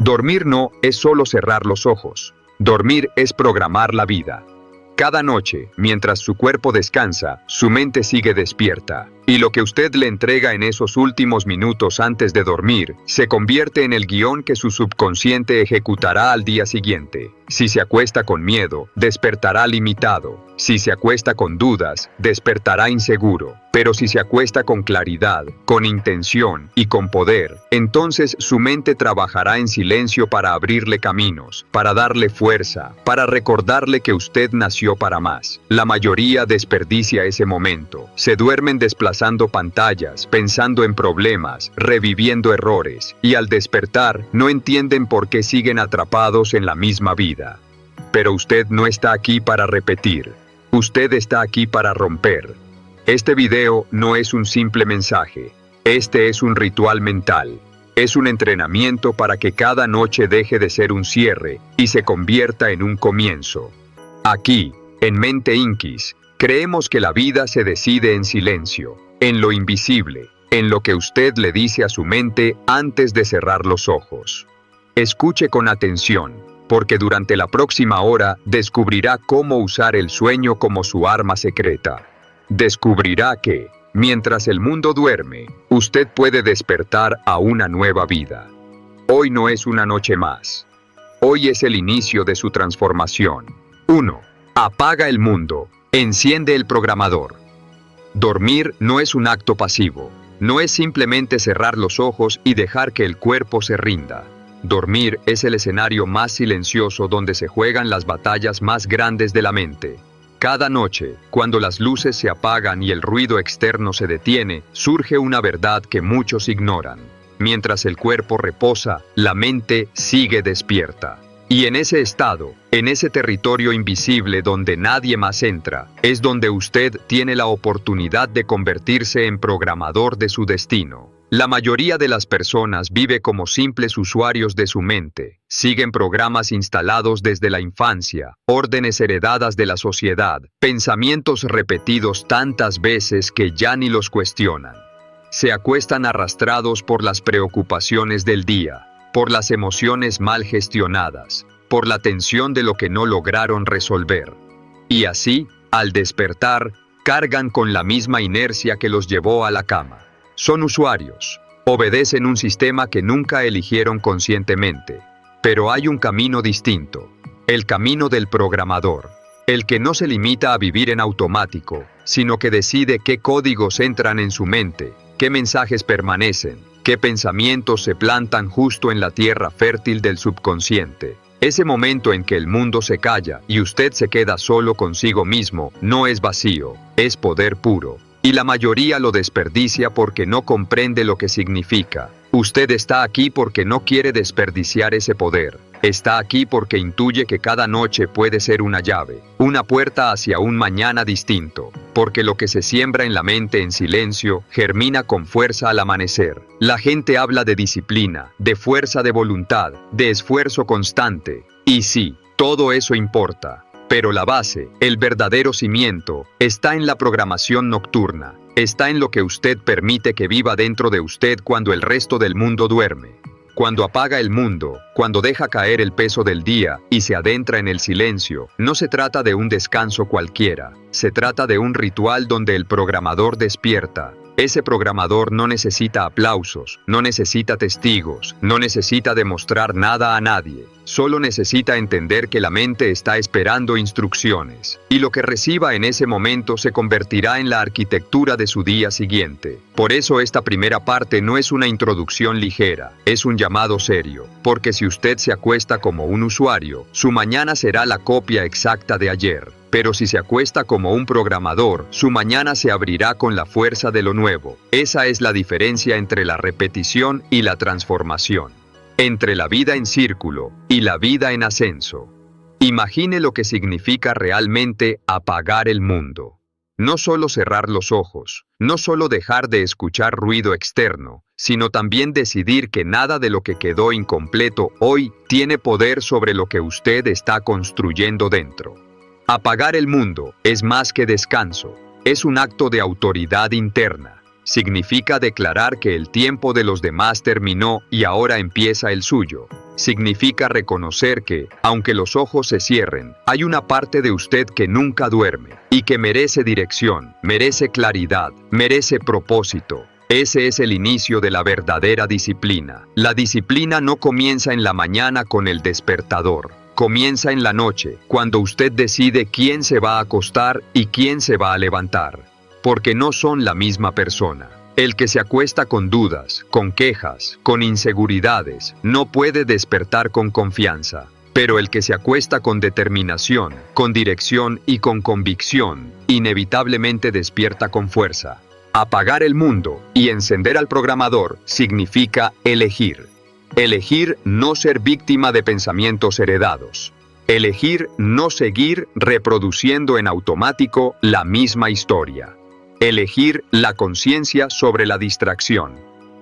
Dormir no es solo cerrar los ojos. Dormir es programar la vida. Cada noche, mientras su cuerpo descansa, su mente sigue despierta. Y lo que usted le entrega en esos últimos minutos antes de dormir, se convierte en el guión que su subconsciente ejecutará al día siguiente. Si se acuesta con miedo, despertará limitado. Si se acuesta con dudas, despertará inseguro. Pero si se acuesta con claridad, con intención y con poder, entonces su mente trabajará en silencio para abrirle caminos, para darle fuerza, para recordarle que usted nació para más. La mayoría desperdicia ese momento. Se duermen desplazando pantallas, pensando en problemas, reviviendo errores, y al despertar no entienden por qué siguen atrapados en la misma vida. Pero usted no está aquí para repetir. Usted está aquí para romper. Este video no es un simple mensaje. Este es un ritual mental. Es un entrenamiento para que cada noche deje de ser un cierre y se convierta en un comienzo. Aquí, en Mente Inkis, creemos que la vida se decide en silencio, en lo invisible, en lo que usted le dice a su mente antes de cerrar los ojos. Escuche con atención, porque durante la próxima hora descubrirá cómo usar el sueño como su arma secreta. Descubrirá que, mientras el mundo duerme, usted puede despertar a una nueva vida. Hoy no es una noche más. Hoy es el inicio de su transformación. 1. Apaga el mundo. Enciende el programador. Dormir no es un acto pasivo. No es simplemente cerrar los ojos y dejar que el cuerpo se rinda. Dormir es el escenario más silencioso donde se juegan las batallas más grandes de la mente. Cada noche, cuando las luces se apagan y el ruido externo se detiene, surge una verdad que muchos ignoran. Mientras el cuerpo reposa, la mente sigue despierta. Y en ese estado, en ese territorio invisible donde nadie más entra, es donde usted tiene la oportunidad de convertirse en programador de su destino. La mayoría de las personas vive como simples usuarios de su mente, siguen programas instalados desde la infancia, órdenes heredadas de la sociedad, pensamientos repetidos tantas veces que ya ni los cuestionan. Se acuestan arrastrados por las preocupaciones del día, por las emociones mal gestionadas, por la tensión de lo que no lograron resolver. Y así, al despertar, cargan con la misma inercia que los llevó a la cama. Son usuarios, obedecen un sistema que nunca eligieron conscientemente. Pero hay un camino distinto, el camino del programador, el que no se limita a vivir en automático, sino que decide qué códigos entran en su mente, qué mensajes permanecen, qué pensamientos se plantan justo en la tierra fértil del subconsciente. Ese momento en que el mundo se calla y usted se queda solo consigo mismo, no es vacío, es poder puro. Y la mayoría lo desperdicia porque no comprende lo que significa. Usted está aquí porque no quiere desperdiciar ese poder. Está aquí porque intuye que cada noche puede ser una llave, una puerta hacia un mañana distinto. Porque lo que se siembra en la mente en silencio, germina con fuerza al amanecer. La gente habla de disciplina, de fuerza de voluntad, de esfuerzo constante. Y sí, todo eso importa. Pero la base, el verdadero cimiento, está en la programación nocturna. Está en lo que usted permite que viva dentro de usted cuando el resto del mundo duerme. Cuando apaga el mundo, cuando deja caer el peso del día y se adentra en el silencio, no se trata de un descanso cualquiera. Se trata de un ritual donde el programador despierta. Ese programador no necesita aplausos, no necesita testigos, no necesita demostrar nada a nadie. Solo necesita entender que la mente está esperando instrucciones. Y lo que reciba en ese momento se convertirá en la arquitectura de su día siguiente. Por eso esta primera parte no es una introducción ligera, es un llamado serio. Porque si usted se acuesta como un usuario, su mañana será la copia exacta de ayer. Pero si se acuesta como un programador, su mañana se abrirá con la fuerza de lo nuevo. Esa es la diferencia entre la repetición y la transformación. Entre la vida en círculo y la vida en ascenso. Imagine lo que significa realmente apagar el mundo. No solo cerrar los ojos, no solo dejar de escuchar ruido externo, sino también decidir que nada de lo que quedó incompleto hoy tiene poder sobre lo que usted está construyendo dentro. Apagar el mundo es más que descanso, es un acto de autoridad interna. Significa declarar que el tiempo de los demás terminó y ahora empieza el suyo. Significa reconocer que, aunque los ojos se cierren, hay una parte de usted que nunca duerme y que merece dirección, merece claridad, merece propósito. Ese es el inicio de la verdadera disciplina. La disciplina no comienza en la mañana con el despertador. Comienza en la noche, cuando usted decide quién se va a acostar y quién se va a levantar. Porque no son la misma persona. El que se acuesta con dudas, con quejas, con inseguridades, no puede despertar con confianza. Pero el que se acuesta con determinación, con dirección y con convicción, inevitablemente despierta con fuerza. Apagar el mundo y encender al programador significa elegir. Elegir no ser víctima de pensamientos heredados. Elegir no seguir reproduciendo en automático la misma historia. Elegir la conciencia sobre la distracción.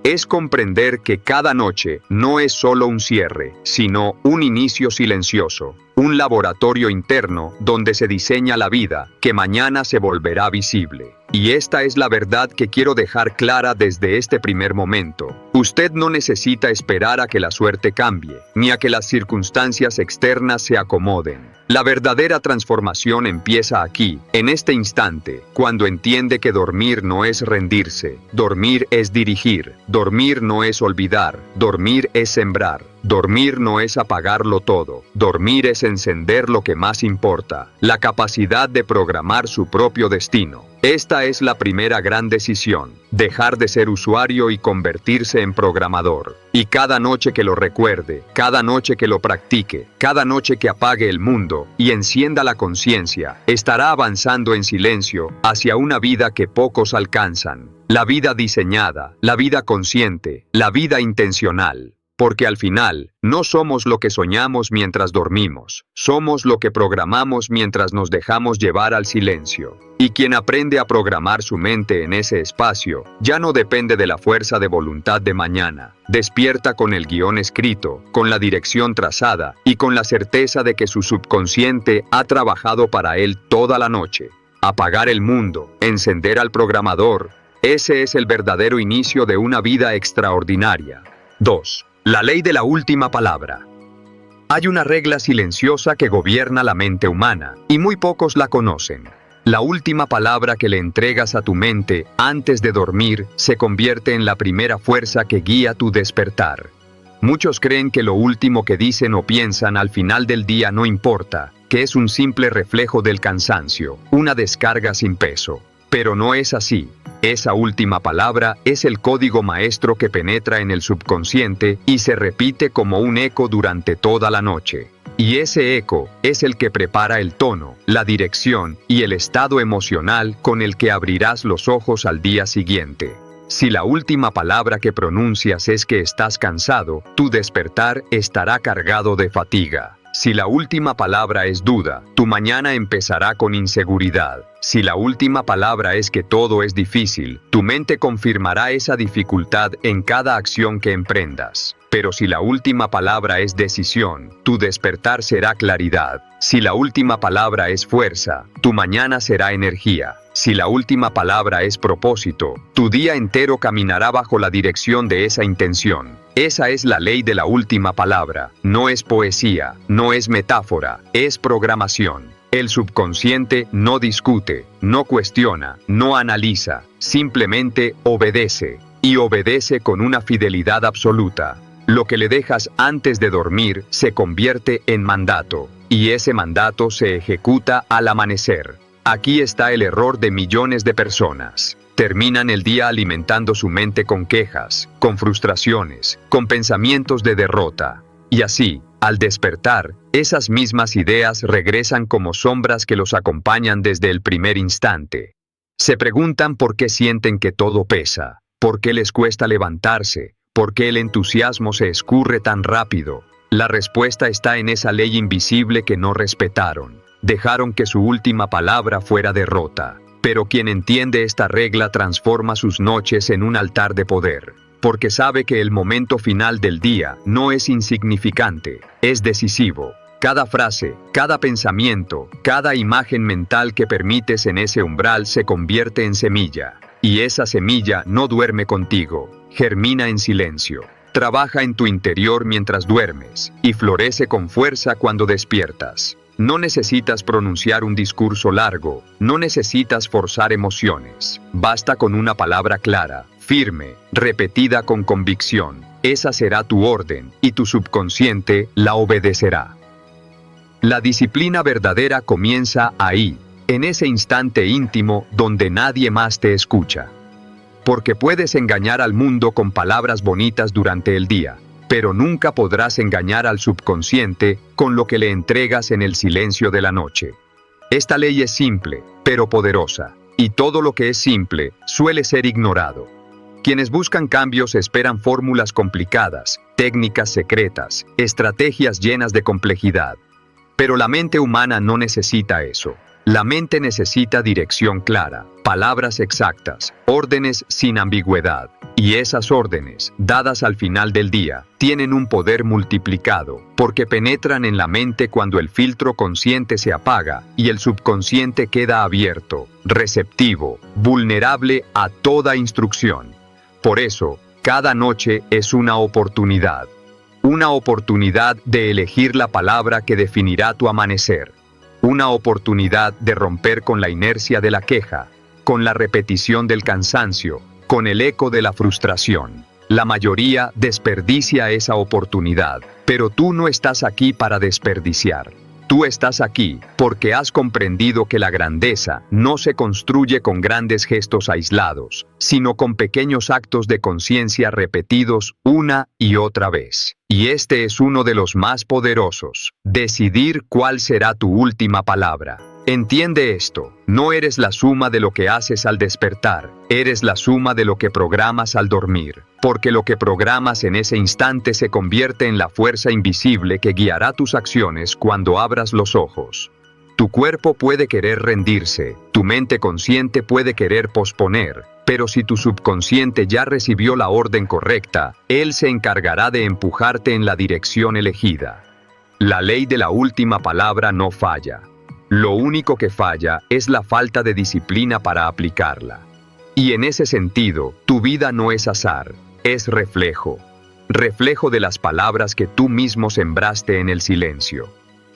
Es comprender que cada noche no es solo un cierre, sino un inicio silencioso, un laboratorio interno donde se diseña la vida que mañana se volverá visible. Y esta es la verdad que quiero dejar clara desde este primer momento. Usted no necesita esperar a que la suerte cambie, ni a que las circunstancias externas se acomoden. La verdadera transformación empieza aquí, en este instante, cuando entiende que dormir no es rendirse, dormir es dirigir, dormir no es olvidar, dormir es sembrar. Dormir no es apagarlo todo, dormir es encender lo que más importa, la capacidad de programar su propio destino. Esta es la primera gran decisión, dejar de ser usuario y convertirse en programador. Y cada noche que lo recuerde, cada noche que lo practique, cada noche que apague el mundo y encienda la conciencia, estará avanzando en silencio hacia una vida que pocos alcanzan. La vida diseñada, la vida consciente, la vida intencional. Porque al final, no somos lo que soñamos mientras dormimos, somos lo que programamos mientras nos dejamos llevar al silencio. Y quien aprende a programar su mente en ese espacio, ya no depende de la fuerza de voluntad de mañana. Despierta con el guión escrito, con la dirección trazada y con la certeza de que su subconsciente ha trabajado para él toda la noche. Apagar el mundo, encender al programador, ese es el verdadero inicio de una vida extraordinaria. 2. La ley de la última palabra. Hay una regla silenciosa que gobierna la mente humana, y muy pocos la conocen. La última palabra que le entregas a tu mente antes de dormir se convierte en la primera fuerza que guía tu despertar. Muchos creen que lo último que dicen o piensan al final del día no importa, que es un simple reflejo del cansancio, una descarga sin peso. Pero no es así. Esa última palabra es el código maestro que penetra en el subconsciente y se repite como un eco durante toda la noche. Y ese eco es el que prepara el tono, la dirección y el estado emocional con el que abrirás los ojos al día siguiente. Si la última palabra que pronuncias es que estás cansado, tu despertar estará cargado de fatiga. Si la última palabra es duda, tu mañana empezará con inseguridad. Si la última palabra es que todo es difícil, tu mente confirmará esa dificultad en cada acción que emprendas. Pero si la última palabra es decisión, tu despertar será claridad. Si la última palabra es fuerza, tu mañana será energía. Si la última palabra es propósito, tu día entero caminará bajo la dirección de esa intención. Esa es la ley de la última palabra. No es poesía, no es metáfora, es programación. El subconsciente no discute, no cuestiona, no analiza, simplemente obedece. Y obedece con una fidelidad absoluta. Lo que le dejas antes de dormir se convierte en mandato, y ese mandato se ejecuta al amanecer. Aquí está el error de millones de personas. Terminan el día alimentando su mente con quejas, con frustraciones, con pensamientos de derrota. Y así, al despertar, esas mismas ideas regresan como sombras que los acompañan desde el primer instante. Se preguntan por qué sienten que todo pesa, por qué les cuesta levantarse, por qué el entusiasmo se escurre tan rápido. La respuesta está en esa ley invisible que no respetaron. Dejaron que su última palabra fuera derrota. Pero quien entiende esta regla transforma sus noches en un altar de poder, porque sabe que el momento final del día no es insignificante, es decisivo. Cada frase, cada pensamiento, cada imagen mental que permites en ese umbral se convierte en semilla. Y esa semilla no duerme contigo, germina en silencio. Trabaja en tu interior mientras duermes, y florece con fuerza cuando despiertas. No necesitas pronunciar un discurso largo, no necesitas forzar emociones. Basta con una palabra clara, firme, repetida con convicción. Esa será tu orden, y tu subconsciente la obedecerá. La disciplina verdadera comienza ahí, en ese instante íntimo donde nadie más te escucha. Porque puedes engañar al mundo con palabras bonitas durante el día, pero nunca podrás engañar al subconsciente con lo que le entregas en el silencio de la noche. Esta ley es simple, pero poderosa, y todo lo que es simple suele ser ignorado. Quienes buscan cambios esperan fórmulas complicadas, técnicas secretas, estrategias llenas de complejidad. Pero la mente humana no necesita eso. La mente necesita dirección clara, palabras exactas, órdenes sin ambigüedad. Y esas órdenes, dadas al final del día, tienen un poder multiplicado, porque penetran en la mente cuando el filtro consciente se apaga y el subconsciente queda abierto, receptivo, vulnerable a toda instrucción. Por eso, cada noche es una oportunidad. Una oportunidad de elegir la palabra que definirá tu amanecer. Una oportunidad de romper con la inercia de la queja, con la repetición del cansancio, con el eco de la frustración. La mayoría desperdicia esa oportunidad, pero tú no estás aquí para desperdiciar. Tú estás aquí porque has comprendido que la grandeza no se construye con grandes gestos aislados, sino con pequeños actos de conciencia repetidos una y otra vez. Y este es uno de los más poderosos: decidir cuál será tu última palabra. Entiende esto: no eres la suma de lo que haces al despertar, eres la suma de lo que programas al dormir, porque lo que programas en ese instante se convierte en la fuerza invisible que guiará tus acciones cuando abras los ojos. Tu cuerpo puede querer rendirse, tu mente consciente puede querer posponer, pero si tu subconsciente ya recibió la orden correcta, él se encargará de empujarte en la dirección elegida. La ley de la última palabra no falla. Lo único que falla es la falta de disciplina para aplicarla. Y en ese sentido, tu vida no es azar, es reflejo. Reflejo de las palabras que tú mismo sembraste en el silencio.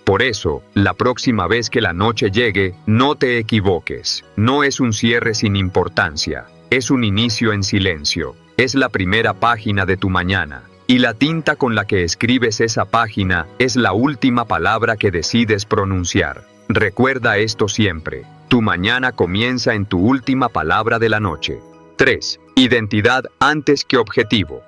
Por eso, la próxima vez que la noche llegue, no te equivoques. No es un cierre sin importancia, es un inicio en silencio. Es la primera página de tu mañana. Y la tinta con la que escribes esa página es la última palabra que decides pronunciar. Recuerda esto siempre. Tu mañana comienza en tu última palabra de la noche. 3. Identidad antes que objetivo.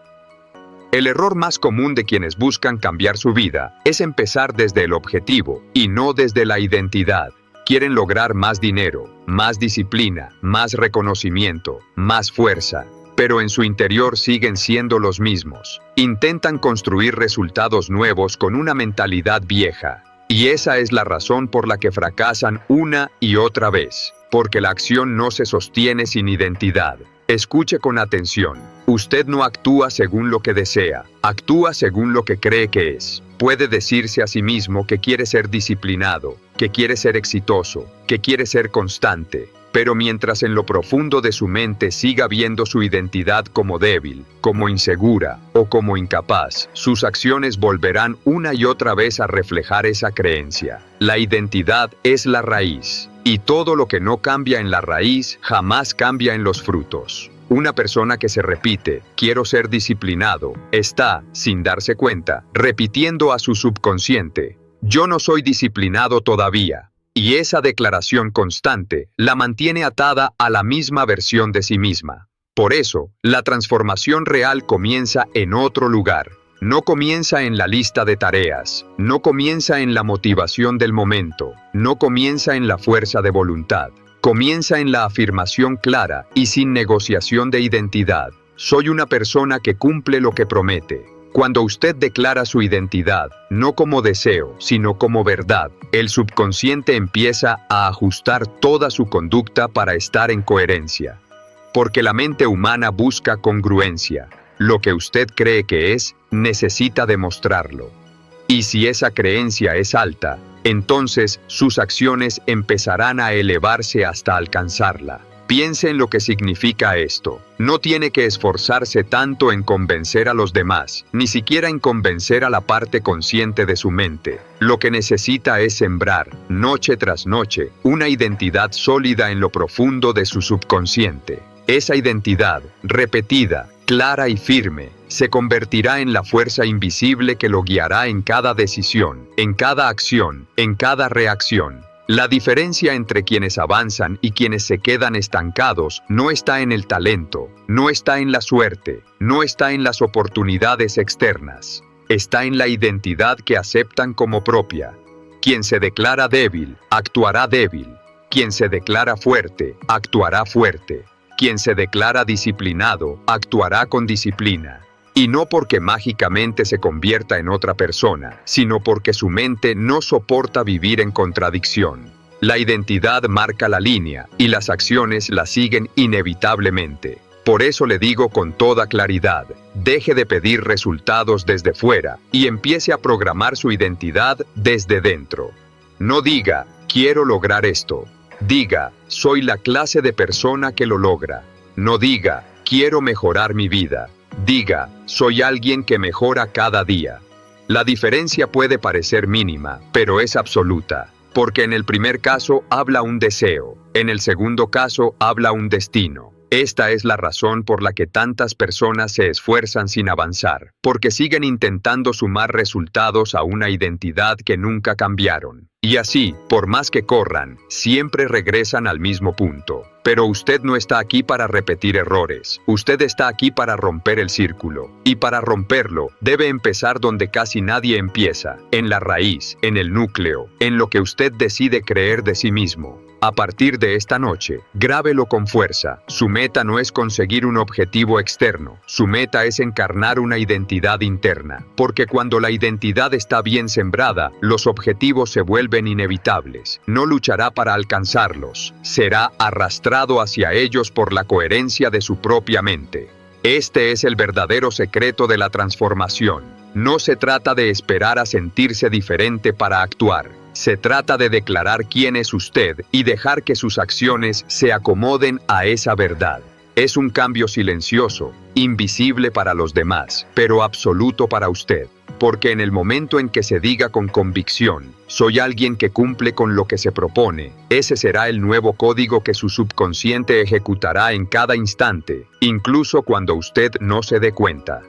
El error más común de quienes buscan cambiar su vida es empezar desde el objetivo y no desde la identidad. Quieren lograr más dinero, más disciplina, más reconocimiento, más fuerza, pero en su interior siguen siendo los mismos. Intentan construir resultados nuevos con una mentalidad vieja. Y esa es la razón por la que fracasan una y otra vez, porque la acción no se sostiene sin identidad. Escuche con atención. Usted no actúa según lo que desea, actúa según lo que cree que es. Puede decirse a sí mismo que quiere ser disciplinado, que quiere ser exitoso, que quiere ser constante, pero mientras en lo profundo de su mente siga viendo su identidad como débil, como insegura o como incapaz, sus acciones volverán una y otra vez a reflejar esa creencia. La identidad es la raíz, y todo lo que no cambia en la raíz jamás cambia en los frutos. Una persona que se repite, quiero ser disciplinado, está, sin darse cuenta, repitiendo a su subconsciente, yo no soy disciplinado todavía. Y esa declaración constante la mantiene atada a la misma versión de sí misma. Por eso, la transformación real comienza en otro lugar. No comienza en la lista de tareas, no comienza en la motivación del momento, no comienza en la fuerza de voluntad. Comienza en la afirmación clara y sin negociación de identidad. Soy una persona que cumple lo que promete. Cuando usted declara su identidad, no como deseo, sino como verdad, el subconsciente empieza a ajustar toda su conducta para estar en coherencia. Porque la mente humana busca congruencia. Lo que usted cree que es, necesita demostrarlo. Y si esa creencia es alta, entonces sus acciones empezarán a elevarse hasta alcanzarla. Piense en lo que significa esto. No tiene que esforzarse tanto en convencer a los demás, ni siquiera en convencer a la parte consciente de su mente. Lo que necesita es sembrar, noche tras noche, una identidad sólida en lo profundo de su subconsciente. Esa identidad, repetida, clara y firme, se convertirá en la fuerza invisible que lo guiará en cada decisión, en cada acción, en cada reacción. La diferencia entre quienes avanzan y quienes se quedan estancados no está en el talento, no está en la suerte, no está en las oportunidades externas. Está en la identidad que aceptan como propia. Quien se declara débil, actuará débil. Quien se declara fuerte, actuará fuerte. Quien se declara disciplinado, actuará con disciplina. Y no porque mágicamente se convierta en otra persona, sino porque su mente no soporta vivir en contradicción. La identidad marca la línea, y las acciones la siguen inevitablemente. Por eso le digo con toda claridad, deje de pedir resultados desde fuera, y empiece a programar su identidad desde dentro. No diga, quiero lograr esto. Diga, soy la clase de persona que lo logra. No diga, quiero mejorar mi vida. Diga, soy alguien que mejora cada día. La diferencia puede parecer mínima, pero es absoluta, porque en el primer caso habla un deseo, en el segundo caso habla un destino. Esta es la razón por la que tantas personas se esfuerzan sin avanzar, porque siguen intentando sumar resultados a una identidad que nunca cambiaron. Y así, por más que corran, siempre regresan al mismo punto. Pero usted no está aquí para repetir errores, usted está aquí para romper el círculo. Y para romperlo, debe empezar donde casi nadie empieza, en la raíz, en el núcleo, en lo que usted decide creer de sí mismo. A partir de esta noche, grábelo con fuerza. Su meta no es conseguir un objetivo externo, su meta es encarnar una identidad interna. Porque cuando la identidad está bien sembrada, los objetivos se vuelven inevitables. No luchará para alcanzarlos, será arrastrado hacia ellos por la coherencia de su propia mente. Este es el verdadero secreto de la transformación. No se trata de esperar a sentirse diferente para actuar. Se trata de declarar quién es usted y dejar que sus acciones se acomoden a esa verdad. Es un cambio silencioso, invisible para los demás, pero absoluto para usted. Porque en el momento en que se diga con convicción, soy alguien que cumple con lo que se propone, ese será el nuevo código que su subconsciente ejecutará en cada instante, incluso cuando usted no se dé cuenta.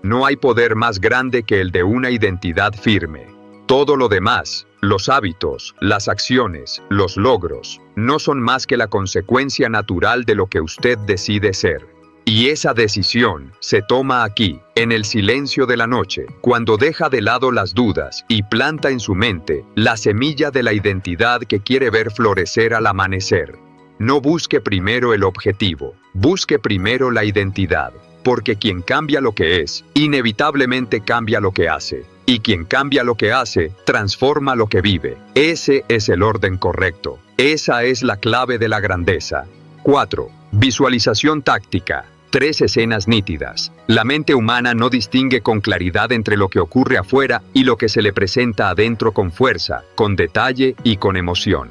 No hay poder más grande que el de una identidad firme. Todo lo demás, los hábitos, las acciones, los logros, no son más que la consecuencia natural de lo que usted decide ser. Y esa decisión se toma aquí, en el silencio de la noche, cuando deja de lado las dudas y planta en su mente la semilla de la identidad que quiere ver florecer al amanecer. No busque primero el objetivo, busque primero la identidad, porque quien cambia lo que es, inevitablemente cambia lo que hace. Y quien cambia lo que hace, transforma lo que vive. Ese es el orden correcto. Esa es la clave de la grandeza. 4. Visualización táctica. 3 escenas nítidas. La mente humana no distingue con claridad entre lo que ocurre afuera y lo que se le presenta adentro con fuerza, con detalle y con emoción.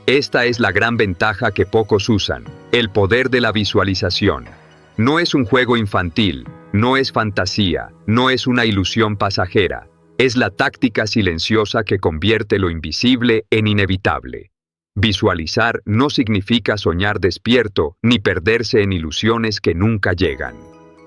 Esta es la gran ventaja que pocos usan, el poder de la visualización. No es un juego infantil, no es fantasía, no es una ilusión pasajera. Es la táctica silenciosa que convierte lo invisible en inevitable. Visualizar no significa soñar despierto ni perderse en ilusiones que nunca llegan.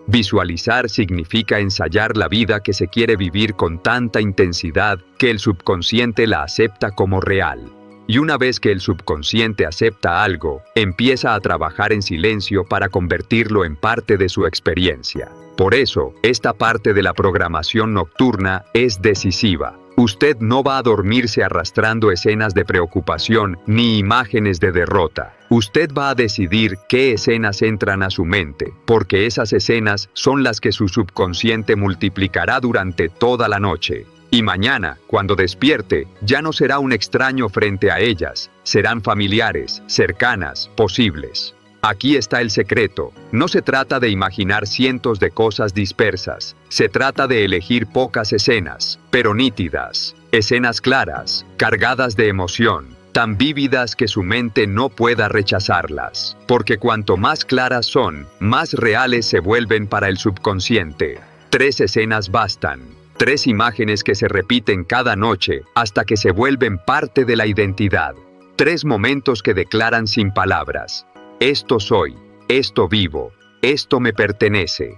Visualizar significa ensayar la vida que se quiere vivir con tanta intensidad que el subconsciente la acepta como real. Y una vez que el subconsciente acepta algo, empieza a trabajar en silencio para convertirlo en parte de su experiencia. Por eso, esta parte de la programación nocturna es decisiva. Usted no va a dormirse arrastrando escenas de preocupación ni imágenes de derrota. Usted va a decidir qué escenas entran a su mente, porque esas escenas son las que su subconsciente multiplicará durante toda la noche. Y mañana, cuando despierte, ya no será un extraño frente a ellas, serán familiares, cercanas, posibles. Aquí está el secreto. No se trata de imaginar cientos de cosas dispersas. Se trata de elegir pocas escenas, pero nítidas. Escenas claras, cargadas de emoción, tan vívidas que su mente no pueda rechazarlas, porque cuanto más claras son, más reales se vuelven para el subconsciente. 3 escenas bastan, 3 imágenes que se repiten cada noche hasta que se vuelven parte de la identidad. 3 momentos que declaran sin palabras: esto soy, esto vivo, esto me pertenece.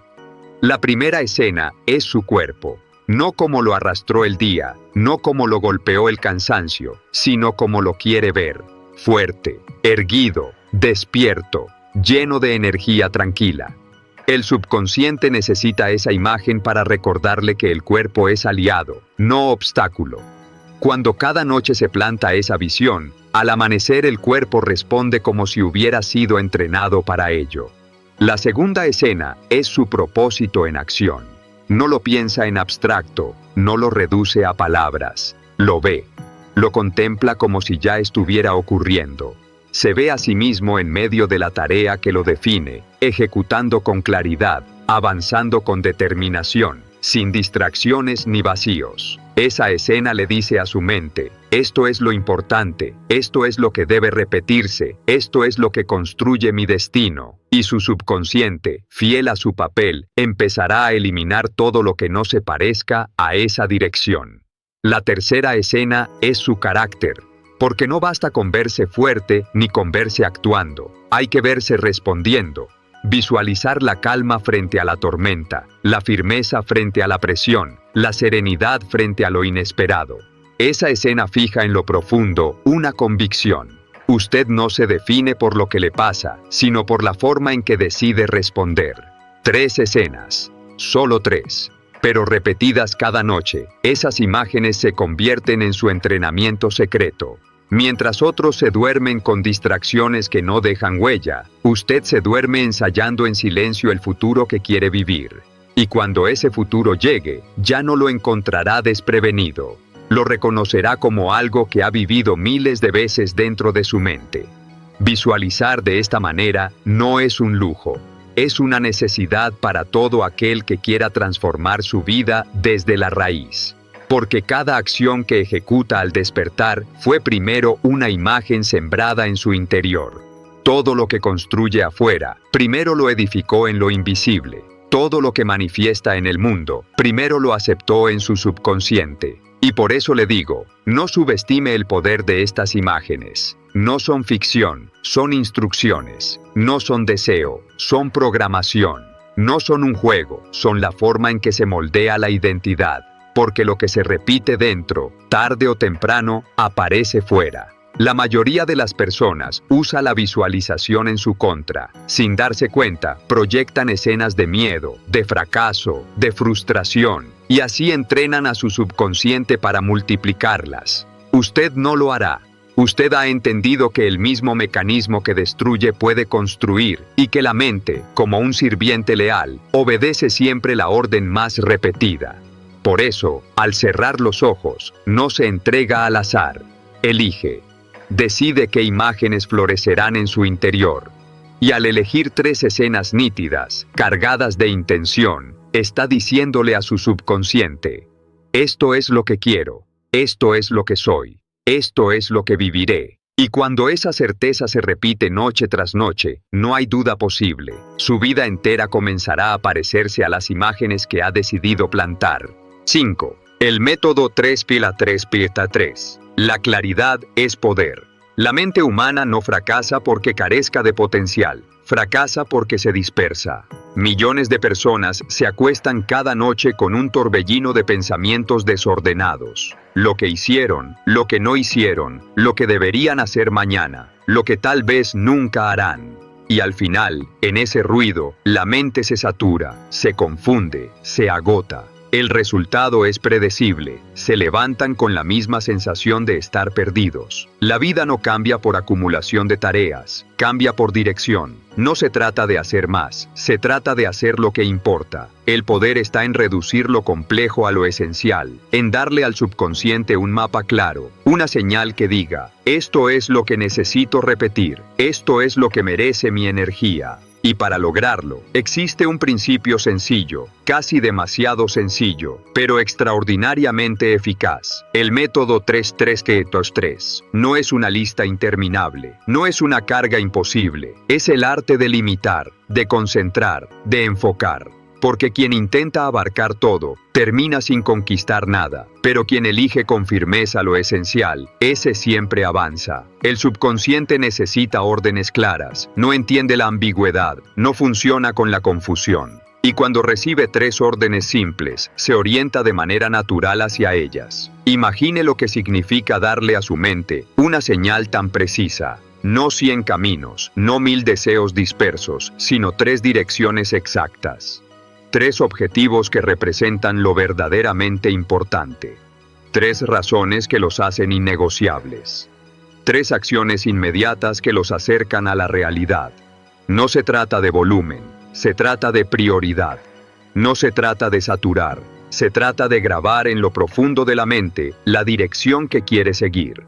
La primera escena es su cuerpo. No como lo arrastró el día, no como lo golpeó el cansancio, sino como lo quiere ver: fuerte, erguido, despierto, lleno de energía tranquila. El subconsciente necesita esa imagen para recordarle que el cuerpo es aliado, no obstáculo. Cuando cada noche se planta esa visión, al amanecer el cuerpo responde como si hubiera sido entrenado para ello. La segunda escena es su propósito en acción. No lo piensa en abstracto, no lo reduce a palabras, lo ve. Lo contempla como si ya estuviera ocurriendo. Se ve a sí mismo en medio de la tarea que lo define, ejecutando con claridad, avanzando con determinación, sin distracciones ni vacíos. Esa escena le dice a su mente: esto es lo importante, esto es lo que debe repetirse, esto es lo que construye mi destino. Y su subconsciente, fiel a su papel, empezará a eliminar todo lo que no se parezca a esa dirección. La tercera escena es su carácter, porque no basta con verse fuerte ni con verse actuando, hay que verse respondiendo. Visualizar la calma frente a la tormenta, la firmeza frente a la presión, la serenidad frente a lo inesperado. Esa escena fija en lo profundo una convicción. Usted no se define por lo que le pasa, sino por la forma en que decide responder. 3 escenas, solo 3, pero repetidas cada noche, esas imágenes se convierten en su entrenamiento secreto. Mientras otros se duermen con distracciones que no dejan huella, usted se duerme ensayando en silencio el futuro que quiere vivir. Y cuando ese futuro llegue, ya no lo encontrará desprevenido. Lo reconocerá como algo que ha vivido miles de veces dentro de su mente. Visualizar de esta manera no es un lujo, es una necesidad para todo aquel que quiera transformar su vida desde la raíz. Porque cada acción que ejecuta al despertar fue primero una imagen sembrada en su interior. Todo lo que construye afuera, primero lo edificó en lo invisible. Todo lo que manifiesta en el mundo, primero lo aceptó en su subconsciente. Y por eso le digo, no subestime el poder de estas imágenes. No son ficción, son instrucciones. No son deseo, son programación. No son un juego, son la forma en que se moldea la identidad. Porque lo que se repite dentro, tarde o temprano, aparece fuera. La mayoría de las personas usa la visualización en su contra. Sin darse cuenta, proyectan escenas de miedo, de fracaso, de frustración, y así entrenan a su subconsciente para multiplicarlas. Usted no lo hará. Usted ha entendido que el mismo mecanismo que destruye puede construir, y que la mente, como un sirviente leal, obedece siempre la orden más repetida. Por eso, al cerrar los ojos, no se entrega al azar. Elige. Decide qué imágenes florecerán en su interior. Y al elegir 3 escenas nítidas, cargadas de intención, está diciéndole a su subconsciente: esto es lo que quiero, esto es lo que soy, esto es lo que viviré. Y cuando esa certeza se repite noche tras noche, no hay duda posible. Su vida entera comenzará a parecerse a las imágenes que ha decidido plantar. 5. El método 3π3π3. La claridad es poder. La mente humana no fracasa porque carezca de potencial, fracasa porque se dispersa. Millones de personas se acuestan cada noche con un torbellino de pensamientos desordenados. Lo que hicieron, lo que no hicieron, lo que deberían hacer mañana, lo que tal vez nunca harán. Y al final, en ese ruido, la mente se satura, se confunde, se agota. El resultado es predecible, se levantan con la misma sensación de estar perdidos. La vida no cambia por acumulación de tareas, cambia por dirección. No se trata de hacer más, se trata de hacer lo que importa. El poder está en reducir lo complejo a lo esencial, en darle al subconsciente un mapa claro, una señal que diga: esto es lo que necesito repetir, esto es lo que merece mi energía. Y para lograrlo, existe un principio sencillo, casi demasiado sencillo, pero extraordinariamente eficaz. El método 3-3-3. No es una lista interminable, no es una carga imposible, es el arte de limitar, de concentrar, de enfocar. Porque quien intenta abarcar todo, termina sin conquistar nada, pero quien elige con firmeza lo esencial, ese siempre avanza. El subconsciente necesita órdenes claras, no entiende la ambigüedad, no funciona con la confusión. Y cuando recibe 3 órdenes simples, se orienta de manera natural hacia ellas. Imagine lo que significa darle a su mente una señal tan precisa. No 100 caminos, no 1000 deseos dispersos, sino 3 direcciones exactas. 3 objetivos que representan lo verdaderamente importante. 3 razones que los hacen innegociables. 3 acciones inmediatas que los acercan a la realidad. No se trata de volumen, se trata de prioridad. No se trata de saturar, se trata de grabar en lo profundo de la mente la dirección que quiere seguir.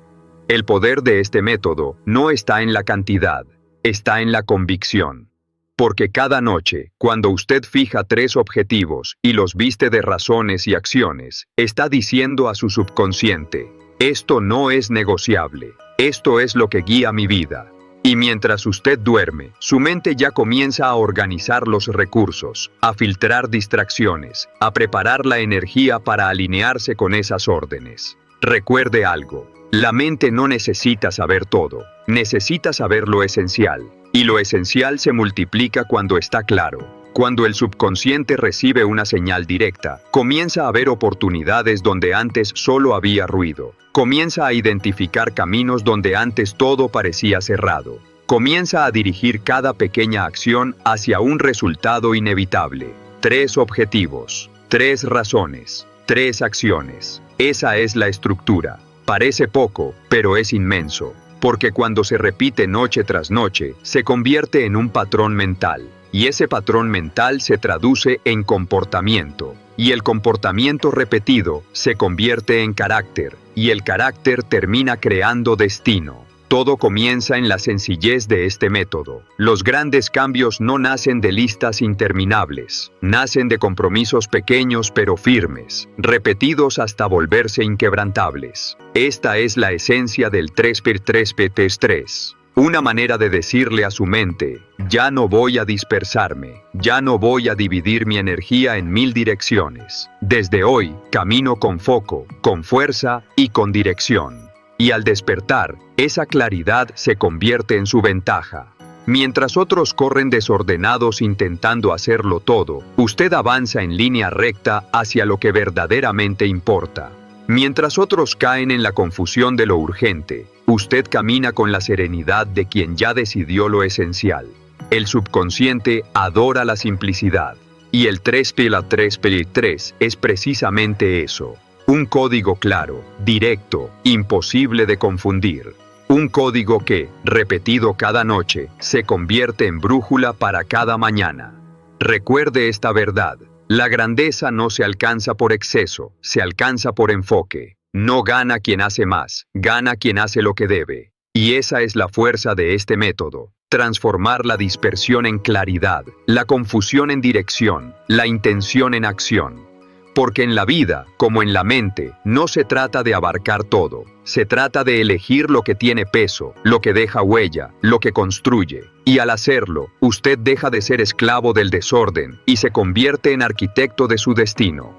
El poder de este método no está en la cantidad, está en la convicción. Porque cada noche, cuando usted fija 3 objetivos y los viste de razones y acciones, está diciendo a su subconsciente, esto no es negociable, esto es lo que guía mi vida. Y mientras usted duerme, su mente ya comienza a organizar los recursos, a filtrar distracciones, a preparar la energía para alinearse con esas órdenes. Recuerde algo, la mente no necesita saber todo, necesita saber lo esencial. Y lo esencial se multiplica cuando está claro. Cuando el subconsciente recibe una señal directa, comienza a ver oportunidades donde antes solo había ruido. Comienza a identificar caminos donde antes todo parecía cerrado. Comienza a dirigir cada pequeña acción hacia un resultado inevitable. 3 objetivos, 3 razones, 3 acciones. Esa es la estructura. Parece poco, pero es inmenso. Porque cuando se repite noche tras noche, se convierte en un patrón mental. Y ese patrón mental se traduce en comportamiento. Y el comportamiento repetido se convierte en carácter. Y el carácter termina creando destino. Todo comienza en la sencillez de este método. Los grandes cambios no nacen de listas interminables. Nacen de compromisos pequeños pero firmes, repetidos hasta volverse inquebrantables. Esta es la esencia del 3x3p3. Una manera de decirle a su mente, ya no voy a dispersarme, ya no voy a dividir mi energía en 1000 direcciones. Desde hoy, camino con foco, con fuerza y con dirección. Y al despertar, esa claridad se convierte en su ventaja. Mientras otros corren desordenados intentando hacerlo todo, usted avanza en línea recta hacia lo que verdaderamente importa. Mientras otros caen en la confusión de lo urgente, usted camina con la serenidad de quien ya decidió lo esencial. El subconsciente adora la simplicidad. Y el 3p3 es precisamente eso. Un código claro, directo, imposible de confundir. Un código que, repetido cada noche, se convierte en brújula para cada mañana. Recuerde esta verdad. La grandeza no se alcanza por exceso, se alcanza por enfoque. No gana quien hace más, gana quien hace lo que debe. Y esa es la fuerza de este método. Transformar la dispersión en claridad, la confusión en dirección, la intención en acción. Porque en la vida, como en la mente, no se trata de abarcar todo. Se trata de elegir lo que tiene peso, lo que deja huella, lo que construye. Y al hacerlo, usted deja de ser esclavo del desorden y se convierte en arquitecto de su destino.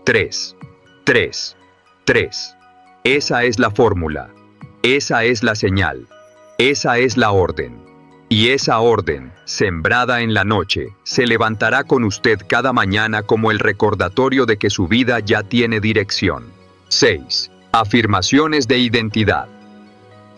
3. Esa es la fórmula. Esa es la señal. Esa es la orden. Y esa orden, sembrada en la noche, se levantará con usted cada mañana como el recordatorio de que su vida ya tiene dirección. 6. Afirmaciones de identidad.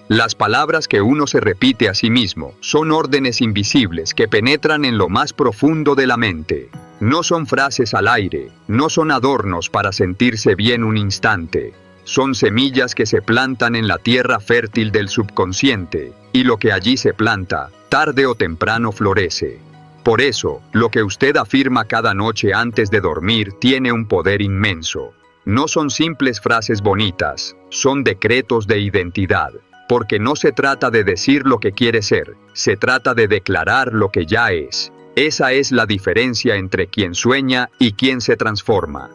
Las palabras que uno se repite a sí mismo son órdenes invisibles que penetran en lo más profundo de la mente. No son frases al aire, no son adornos para sentirse bien un instante. Son semillas que se plantan en la tierra fértil del subconsciente, y lo que allí se planta, tarde o temprano florece. Por eso, lo que usted afirma cada noche antes de dormir tiene un poder inmenso. No son simples frases bonitas, son decretos de identidad. porque no se trata de decir lo que quiere ser, se trata de declarar lo que ya es. Esa es la diferencia entre quien sueña y quien se transforma.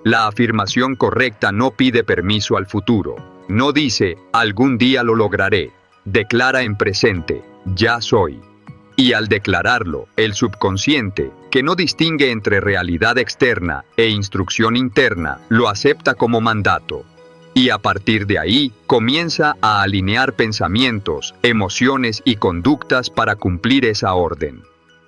La afirmación correcta no pide permiso al futuro. No dice, algún día lo lograré. Declara en presente, ya soy. Y al declararlo, el subconsciente, que no distingue entre realidad externa e instrucción interna, lo acepta como mandato. Y a partir de ahí, comienza a alinear pensamientos, emociones y conductas para cumplir esa orden.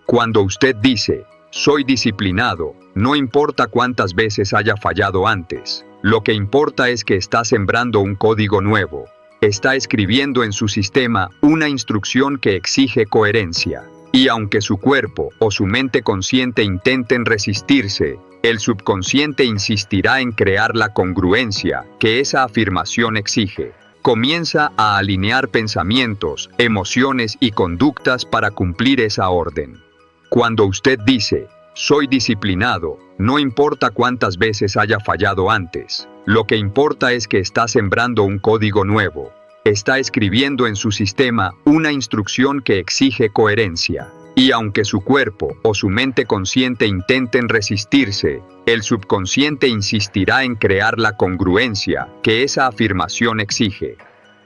Cuando usted dice, soy disciplinado, no importa cuántas veces haya fallado antes, lo que importa es que está sembrando un código nuevo. Está escribiendo en su sistema una instrucción que exige coherencia. Y aunque su cuerpo o su mente consciente intenten resistirse, el subconsciente insistirá en crear la congruencia que esa afirmación exige. Comienza a alinear pensamientos, emociones y conductas para cumplir esa orden. Cuando usted dice, soy disciplinado, no importa cuántas veces haya fallado antes. Lo que importa es que está sembrando un código nuevo. Está escribiendo en su sistema una instrucción que exige coherencia. Y aunque su cuerpo o su mente consciente intenten resistirse, el subconsciente insistirá en crear la congruencia que esa afirmación exige.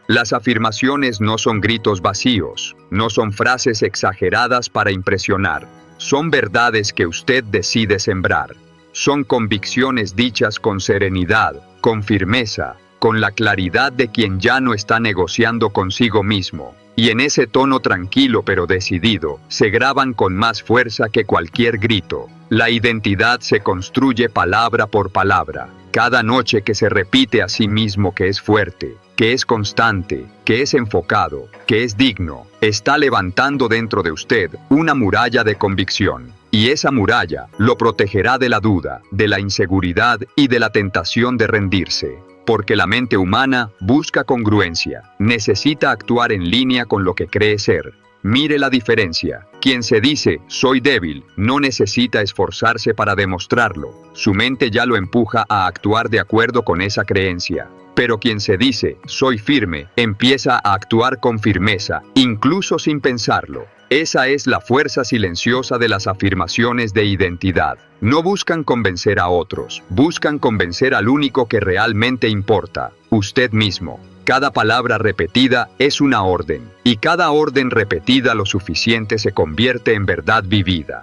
Las afirmaciones no son gritos vacíos, no son frases exageradas para impresionar. Son verdades que usted decide sembrar. Son convicciones dichas con serenidad, con firmeza, con la claridad de quien ya no está negociando consigo mismo. Y en ese tono tranquilo pero decidido, se graban con más fuerza que cualquier grito. La identidad se construye palabra por palabra. Cada noche que se repite a sí mismo que es fuerte, que es constante, que es enfocado, que es digno, está levantando dentro de usted una muralla de convicción. Y esa muralla lo protegerá de la duda, de la inseguridad y de la tentación de rendirse. Porque la mente humana busca congruencia, necesita actuar en línea con lo que cree ser. Mire la diferencia. Quien se dice, soy débil, no necesita esforzarse para demostrarlo. Su mente ya lo empuja a actuar de acuerdo con esa creencia. Pero quien se dice, soy firme, empieza a actuar con firmeza, incluso sin pensarlo. Esa es la fuerza silenciosa de las afirmaciones de identidad. No buscan convencer a otros, buscan convencer al único que realmente importa, usted mismo. Cada palabra repetida es una orden, y cada orden repetida lo suficiente se convierte en verdad vivida.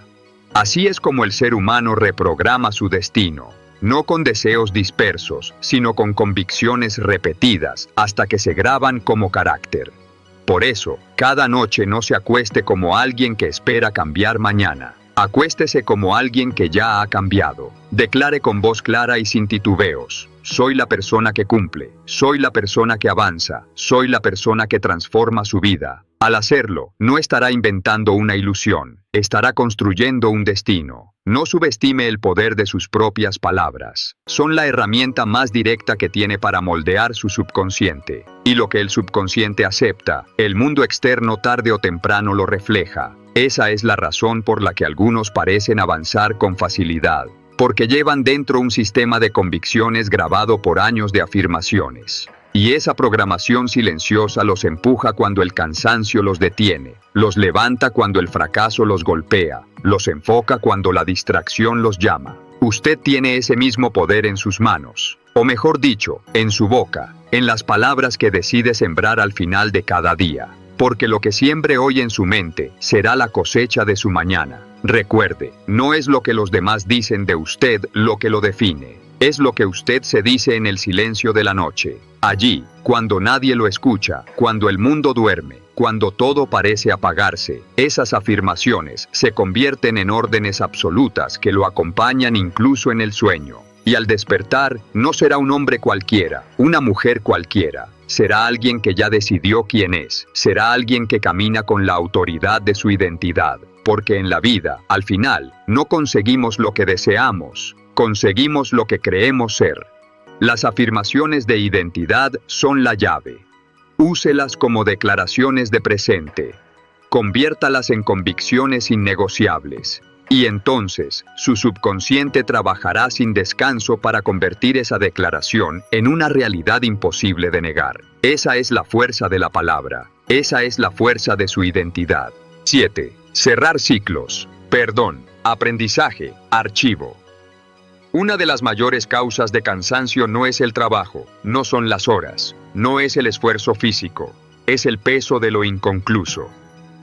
Así es como el ser humano reprograma su destino, no con deseos dispersos, sino con convicciones repetidas, hasta que se graban como carácter. Por eso, cada noche no se acueste como alguien que espera cambiar mañana. Acuéstese como alguien que ya ha cambiado. Declare con voz clara y sin titubeos. Soy la persona que cumple. Soy la persona que avanza. Soy la persona que transforma su vida. Al hacerlo, no estará inventando una ilusión. Estará construyendo un destino. No subestime el poder de sus propias palabras. Son la herramienta más directa que tiene para moldear su subconsciente. Y lo que el subconsciente acepta, el mundo externo tarde o temprano lo refleja. Esa es la razón por la que algunos parecen avanzar con facilidad. Porque llevan dentro un sistema de convicciones grabado por años de afirmaciones. Y esa programación silenciosa los empuja cuando el cansancio los detiene, los levanta cuando el fracaso los golpea, los enfoca cuando la distracción los llama. Usted tiene ese mismo poder en sus manos, o mejor dicho, en su boca, en las palabras que decide sembrar al final de cada día. Porque lo que siembre hoy en su mente será la cosecha de su mañana. Recuerde, no es lo que los demás dicen de usted lo que lo define. Es lo que usted se dice en el silencio de la noche. Allí, cuando nadie lo escucha, cuando el mundo duerme, cuando todo parece apagarse, esas afirmaciones se convierten en órdenes absolutas que lo acompañan incluso en el sueño. Y al despertar, no será un hombre cualquiera, una mujer cualquiera. Será alguien que ya decidió quién es. Será alguien que camina con la autoridad de su identidad. Porque en la vida, al final, no conseguimos lo que deseamos. Conseguimos lo que creemos ser. Las afirmaciones de identidad son la llave. Úselas como declaraciones de presente. Conviértalas en convicciones innegociables. Y entonces, su subconsciente trabajará sin descanso para convertir esa declaración en una realidad imposible de negar. Esa es la fuerza de la palabra. Esa es la fuerza de su identidad. 7. Cerrar ciclos. Perdón, aprendizaje, archivo. Una de las mayores causas de cansancio no es el trabajo, no son las horas, no es el esfuerzo físico, es el peso de lo inconcluso.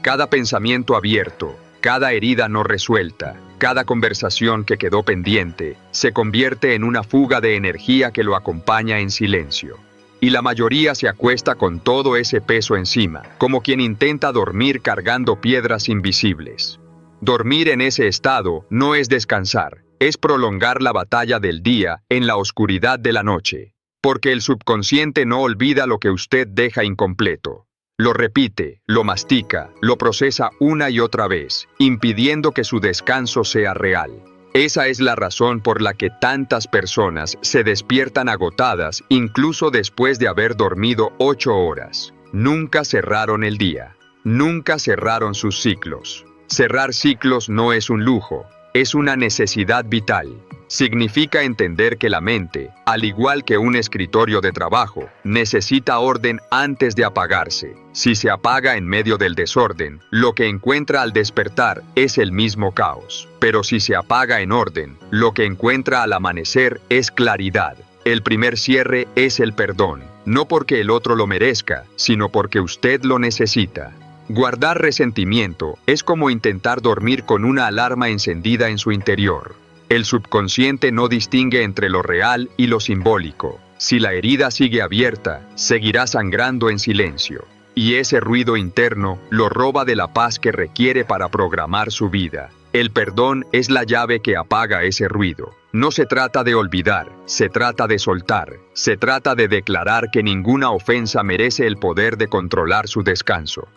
Cada pensamiento abierto, cada herida no resuelta, cada conversación que quedó pendiente, se convierte en una fuga de energía que lo acompaña en silencio. Y la mayoría se acuesta con todo ese peso encima, como quien intenta dormir cargando piedras invisibles. Dormir en ese estado no es descansar, es prolongar la batalla del día en la oscuridad de la noche. Porque el subconsciente no olvida lo que usted deja incompleto. Lo repite, lo mastica, lo procesa una y otra vez, impidiendo que su descanso sea real. Esa es la razón por la que tantas personas se despiertan agotadas incluso después de haber dormido 8 horas. Nunca cerraron el día. Nunca cerraron sus ciclos. Cerrar ciclos no es un lujo, es una necesidad vital. Significa entender que la mente, al igual que un escritorio de trabajo, necesita orden antes de apagarse. Si se apaga en medio del desorden, lo que encuentra al despertar es el mismo caos. Pero si se apaga en orden, lo que encuentra al amanecer es claridad. El primer cierre es el perdón, no porque el otro lo merezca, sino porque usted lo necesita. Guardar resentimiento es como intentar dormir con una alarma encendida en su interior. El subconsciente no distingue entre lo real y lo simbólico. Si la herida sigue abierta, seguirá sangrando en silencio. Y ese ruido interno lo roba de la paz que requiere para programar su vida. El perdón es la llave que apaga ese ruido. No se trata de olvidar, se trata de soltar. Se trata de declarar que ninguna ofensa merece el poder de controlar su descanso.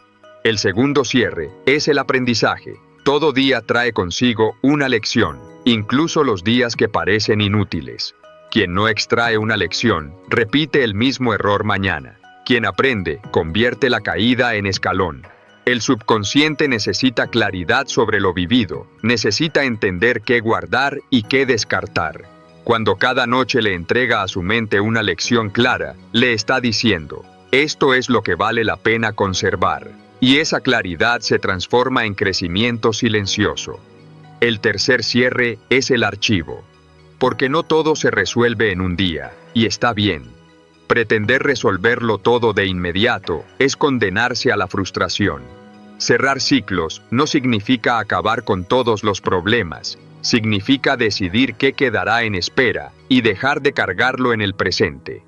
El segundo cierre es el aprendizaje. Todo día trae consigo una lección, incluso los días que parecen inútiles. Quien no extrae una lección, repite el mismo error mañana. Quien aprende, convierte la caída en escalón. El subconsciente necesita claridad sobre lo vivido, necesita entender qué guardar y qué descartar. Cuando cada noche le entrega a su mente una lección clara, le está diciendo, esto es lo que vale la pena conservar. Y esa claridad se transforma en crecimiento silencioso. El tercer cierre es el archivo. Porque no todo se resuelve en un día, y está bien. Pretender resolverlo todo de inmediato es condenarse a la frustración. Cerrar ciclos no significa acabar con todos los problemas, significa decidir qué quedará en espera y dejar de cargarlo en el presente.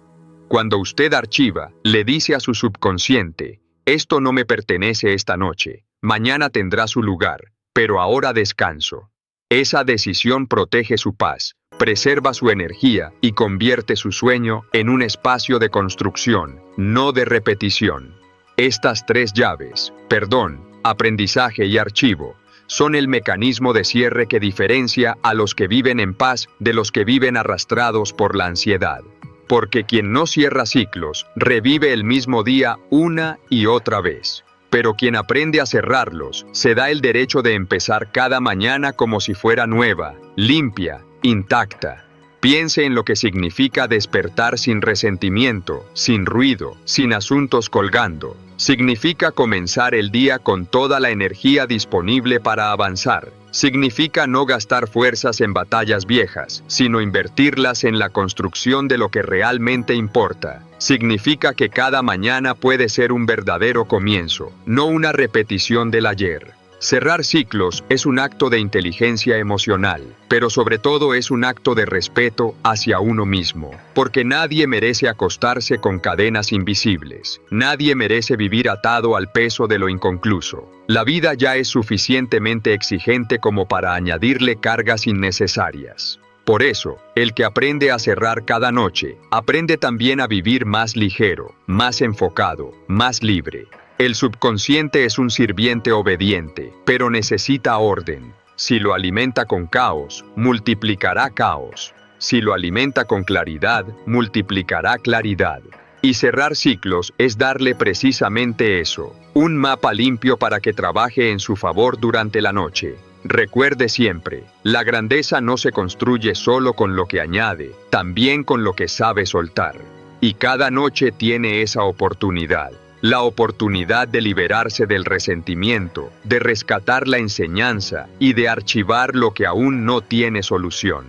Cuando usted archiva, le dice a su subconsciente, esto no me pertenece esta noche, mañana tendrá su lugar, pero ahora descanso. Esa decisión protege su paz, preserva su energía y convierte su sueño en un espacio de construcción, no de repetición. Estas 3 llaves, perdón, aprendizaje y archivo, son el mecanismo de cierre que diferencia a los que viven en paz de los que viven arrastrados por la ansiedad. Porque quien no cierra ciclos, revive el mismo día una y otra vez. Pero quien aprende a cerrarlos, se da el derecho de empezar cada mañana como si fuera nueva, limpia, intacta. Piense en lo que significa despertar sin resentimiento, sin ruido, sin asuntos colgando. Significa comenzar el día con toda la energía disponible para avanzar. Significa no gastar fuerzas en batallas viejas, sino invertirlas en la construcción de lo que realmente importa. Significa que cada mañana puede ser un verdadero comienzo, no una repetición del ayer. Cerrar ciclos es un acto de inteligencia emocional, pero sobre todo es un acto de respeto hacia uno mismo, porque nadie merece acostarse con cadenas invisibles, nadie merece vivir atado al peso de lo inconcluso. La vida ya es suficientemente exigente como para añadirle cargas innecesarias. Por eso, el que aprende a cerrar cada noche, aprende también a vivir más ligero, más enfocado, más libre. El subconsciente es un sirviente obediente, pero necesita orden. Si lo alimenta con caos, multiplicará caos. Si lo alimenta con claridad, multiplicará claridad. Y cerrar ciclos es darle precisamente eso, un mapa limpio para que trabaje en su favor durante la noche. Recuerde siempre, la grandeza no se construye solo con lo que añade, también con lo que sabe soltar. Y cada noche tiene esa oportunidad. La oportunidad de liberarse del resentimiento, de rescatar la enseñanza y de archivar lo que aún no tiene solución.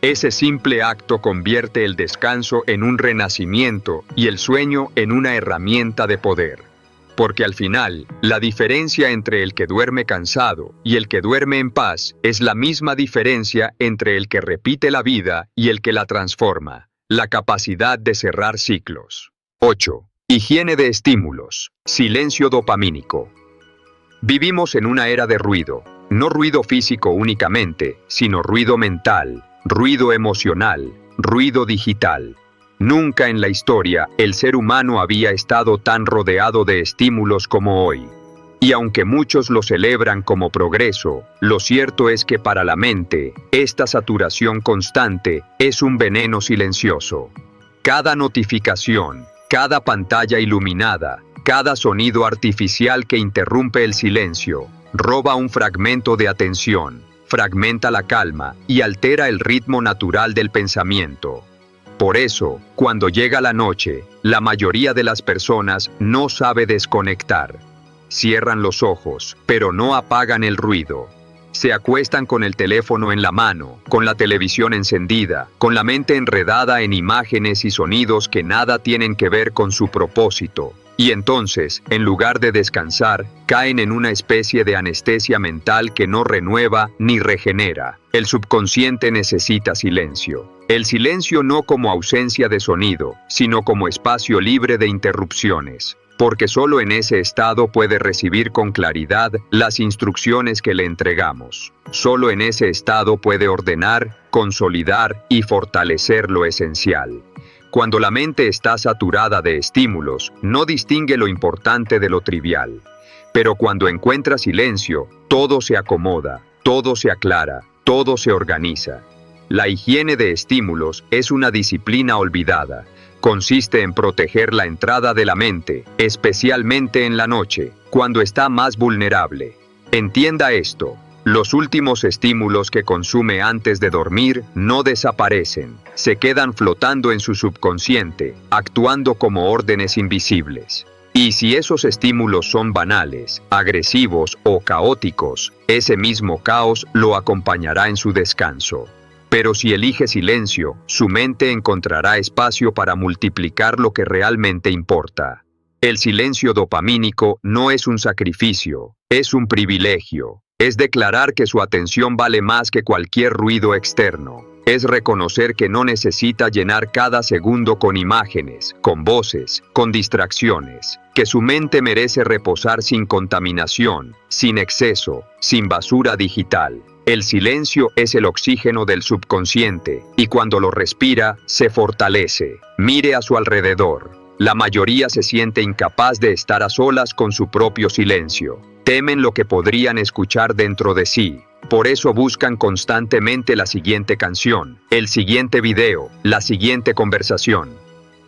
Ese simple acto convierte el descanso en un renacimiento y el sueño en una herramienta de poder. Porque al final, la diferencia entre el que duerme cansado y el que duerme en paz es la misma diferencia entre el que repite la vida y el que la transforma, la capacidad de cerrar ciclos. 8. Higiene de estímulos. Silencio dopamínico. Vivimos en una era de ruido, no ruido físico únicamente, sino ruido mental, ruido emocional, ruido digital. Nunca en la historia el ser humano había estado tan rodeado de estímulos como hoy. Y aunque muchos lo celebran como progreso, lo cierto es que para la mente, esta saturación constante es un veneno silencioso. Cada notificación, cada pantalla iluminada, cada sonido artificial que interrumpe el silencio, roba un fragmento de atención, fragmenta la calma y altera el ritmo natural del pensamiento. Por eso, cuando llega la noche, la mayoría de las personas no sabe desconectar. Cierran los ojos, pero no apagan el ruido. Se acuestan con el teléfono en la mano, con la televisión encendida, con la mente enredada en imágenes y sonidos que nada tienen que ver con su propósito. Y entonces, en lugar de descansar, caen en una especie de anestesia mental que no renueva ni regenera. El subconsciente necesita silencio. El silencio no como ausencia de sonido, sino como espacio libre de interrupciones. Porque solo en ese estado puede recibir con claridad las instrucciones que le entregamos. Solo en ese estado puede ordenar, consolidar y fortalecer lo esencial. Cuando la mente está saturada de estímulos, no distingue lo importante de lo trivial. Pero cuando encuentra silencio, todo se acomoda, todo se aclara, todo se organiza. La higiene de estímulos es una disciplina olvidada. Consiste en proteger la entrada de la mente, especialmente en la noche, cuando está más vulnerable. Entienda esto. Los últimos estímulos que consume antes de dormir no desaparecen, se quedan flotando en su subconsciente, actuando como órdenes invisibles. Y si esos estímulos son banales, agresivos o caóticos, ese mismo caos lo acompañará en su descanso. Pero si elige silencio, su mente encontrará espacio para multiplicar lo que realmente importa. El silencio dopamínico no es un sacrificio, es un privilegio. Es declarar que su atención vale más que cualquier ruido externo. Es reconocer que no necesita llenar cada segundo con imágenes, con voces, con distracciones. Que su mente merece reposar sin contaminación, sin exceso, sin basura digital. El silencio es el oxígeno del subconsciente, y cuando lo respira, se fortalece. Mire a su alrededor. La mayoría se siente incapaz de estar a solas con su propio silencio. Temen lo que podrían escuchar dentro de sí. Por eso buscan constantemente la siguiente canción, el siguiente video, la siguiente conversación.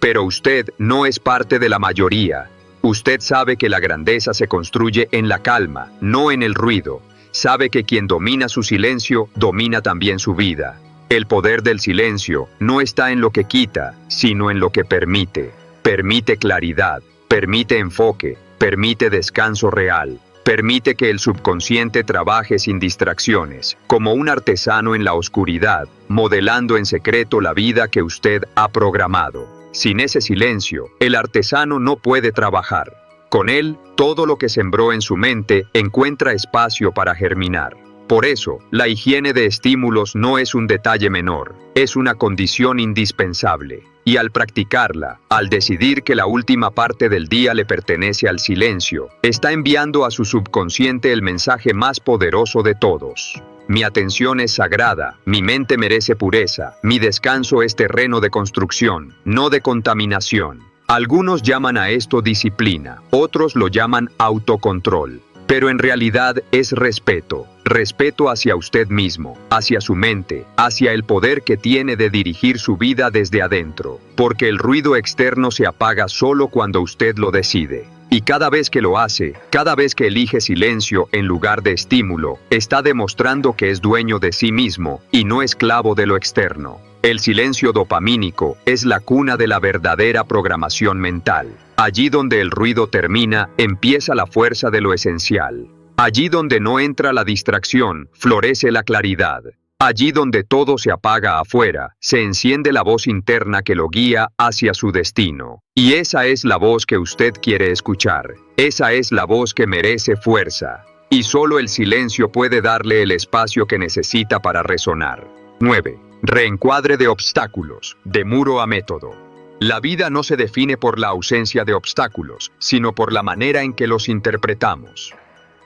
Pero usted no es parte de la mayoría. Usted sabe que la grandeza se construye en la calma, no en el ruido. Sabe que quien domina su silencio, domina también su vida. El poder del silencio no está en lo que quita, sino en lo que permite. Permite claridad, permite enfoque, permite descanso real. Permite que el subconsciente trabaje sin distracciones, como un artesano en la oscuridad, modelando en secreto la vida que usted ha programado. Sin ese silencio, el artesano no puede trabajar. Con él, todo lo que sembró en su mente encuentra espacio para germinar. Por eso, la higiene de estímulos no es un detalle menor, es una condición indispensable. Y al practicarla, al decidir que la última parte del día le pertenece al silencio, está enviando a su subconsciente el mensaje más poderoso de todos. Mi atención es sagrada, mi mente merece pureza, mi descanso es terreno de construcción, no de contaminación. Algunos llaman a esto disciplina, otros lo llaman autocontrol. Pero en realidad es respeto. Respeto hacia usted mismo, hacia su mente, hacia el poder que tiene de dirigir su vida desde adentro. Porque el ruido externo se apaga solo cuando usted lo decide. Y cada vez que lo hace, cada vez que elige silencio en lugar de estímulo, está demostrando que es dueño de sí mismo y no esclavo de lo externo. El silencio dopamínico es la cuna de la verdadera programación mental. Allí donde el ruido termina, empieza la fuerza de lo esencial. Allí donde no entra la distracción, florece la claridad. Allí donde todo se apaga afuera, se enciende la voz interna que lo guía hacia su destino. Y esa es la voz que usted quiere escuchar. Esa es la voz que merece fuerza. Y solo el silencio puede darle el espacio que necesita para resonar. 9. Reencuadre de obstáculos, de muro a método. La vida no se define por la ausencia de obstáculos, sino por la manera en que los interpretamos.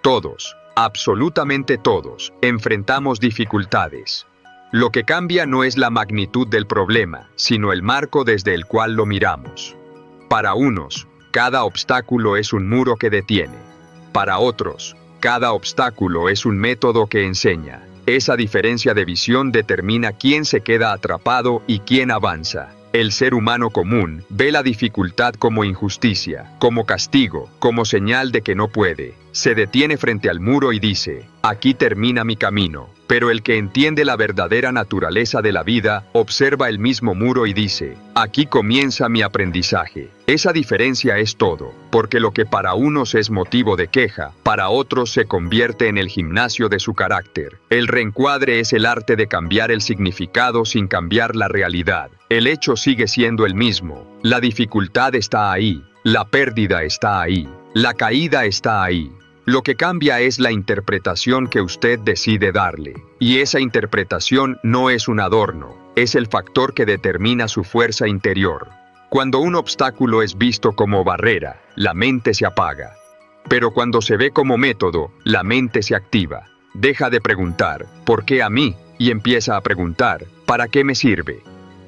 Todos, absolutamente todos, enfrentamos dificultades. Lo que cambia no es la magnitud del problema, sino el marco desde el cual lo miramos. Para unos, cada obstáculo es un muro que detiene. Para otros, cada obstáculo es un método que enseña. Esa diferencia de visión determina quién se queda atrapado y quién avanza. El ser humano común ve la dificultad como injusticia, como castigo, como señal de que no puede. Se detiene frente al muro y dice, aquí termina mi camino. Pero el que entiende la verdadera naturaleza de la vida, observa el mismo muro y dice, aquí comienza mi aprendizaje. Esa diferencia es todo, porque lo que para unos es motivo de queja, para otros se convierte en el gimnasio de su carácter. El reencuadre es el arte de cambiar el significado sin cambiar la realidad. El hecho sigue siendo el mismo, la dificultad está ahí, la pérdida está ahí, la caída está ahí. Lo que cambia es la interpretación que usted decide darle. Y esa interpretación no es un adorno, es el factor que determina su fuerza interior. Cuando un obstáculo es visto como barrera, la mente se apaga. Pero cuando se ve como método, la mente se activa. Deja de preguntar, ¿por qué a mí? Y empieza a preguntar, ¿para qué me sirve?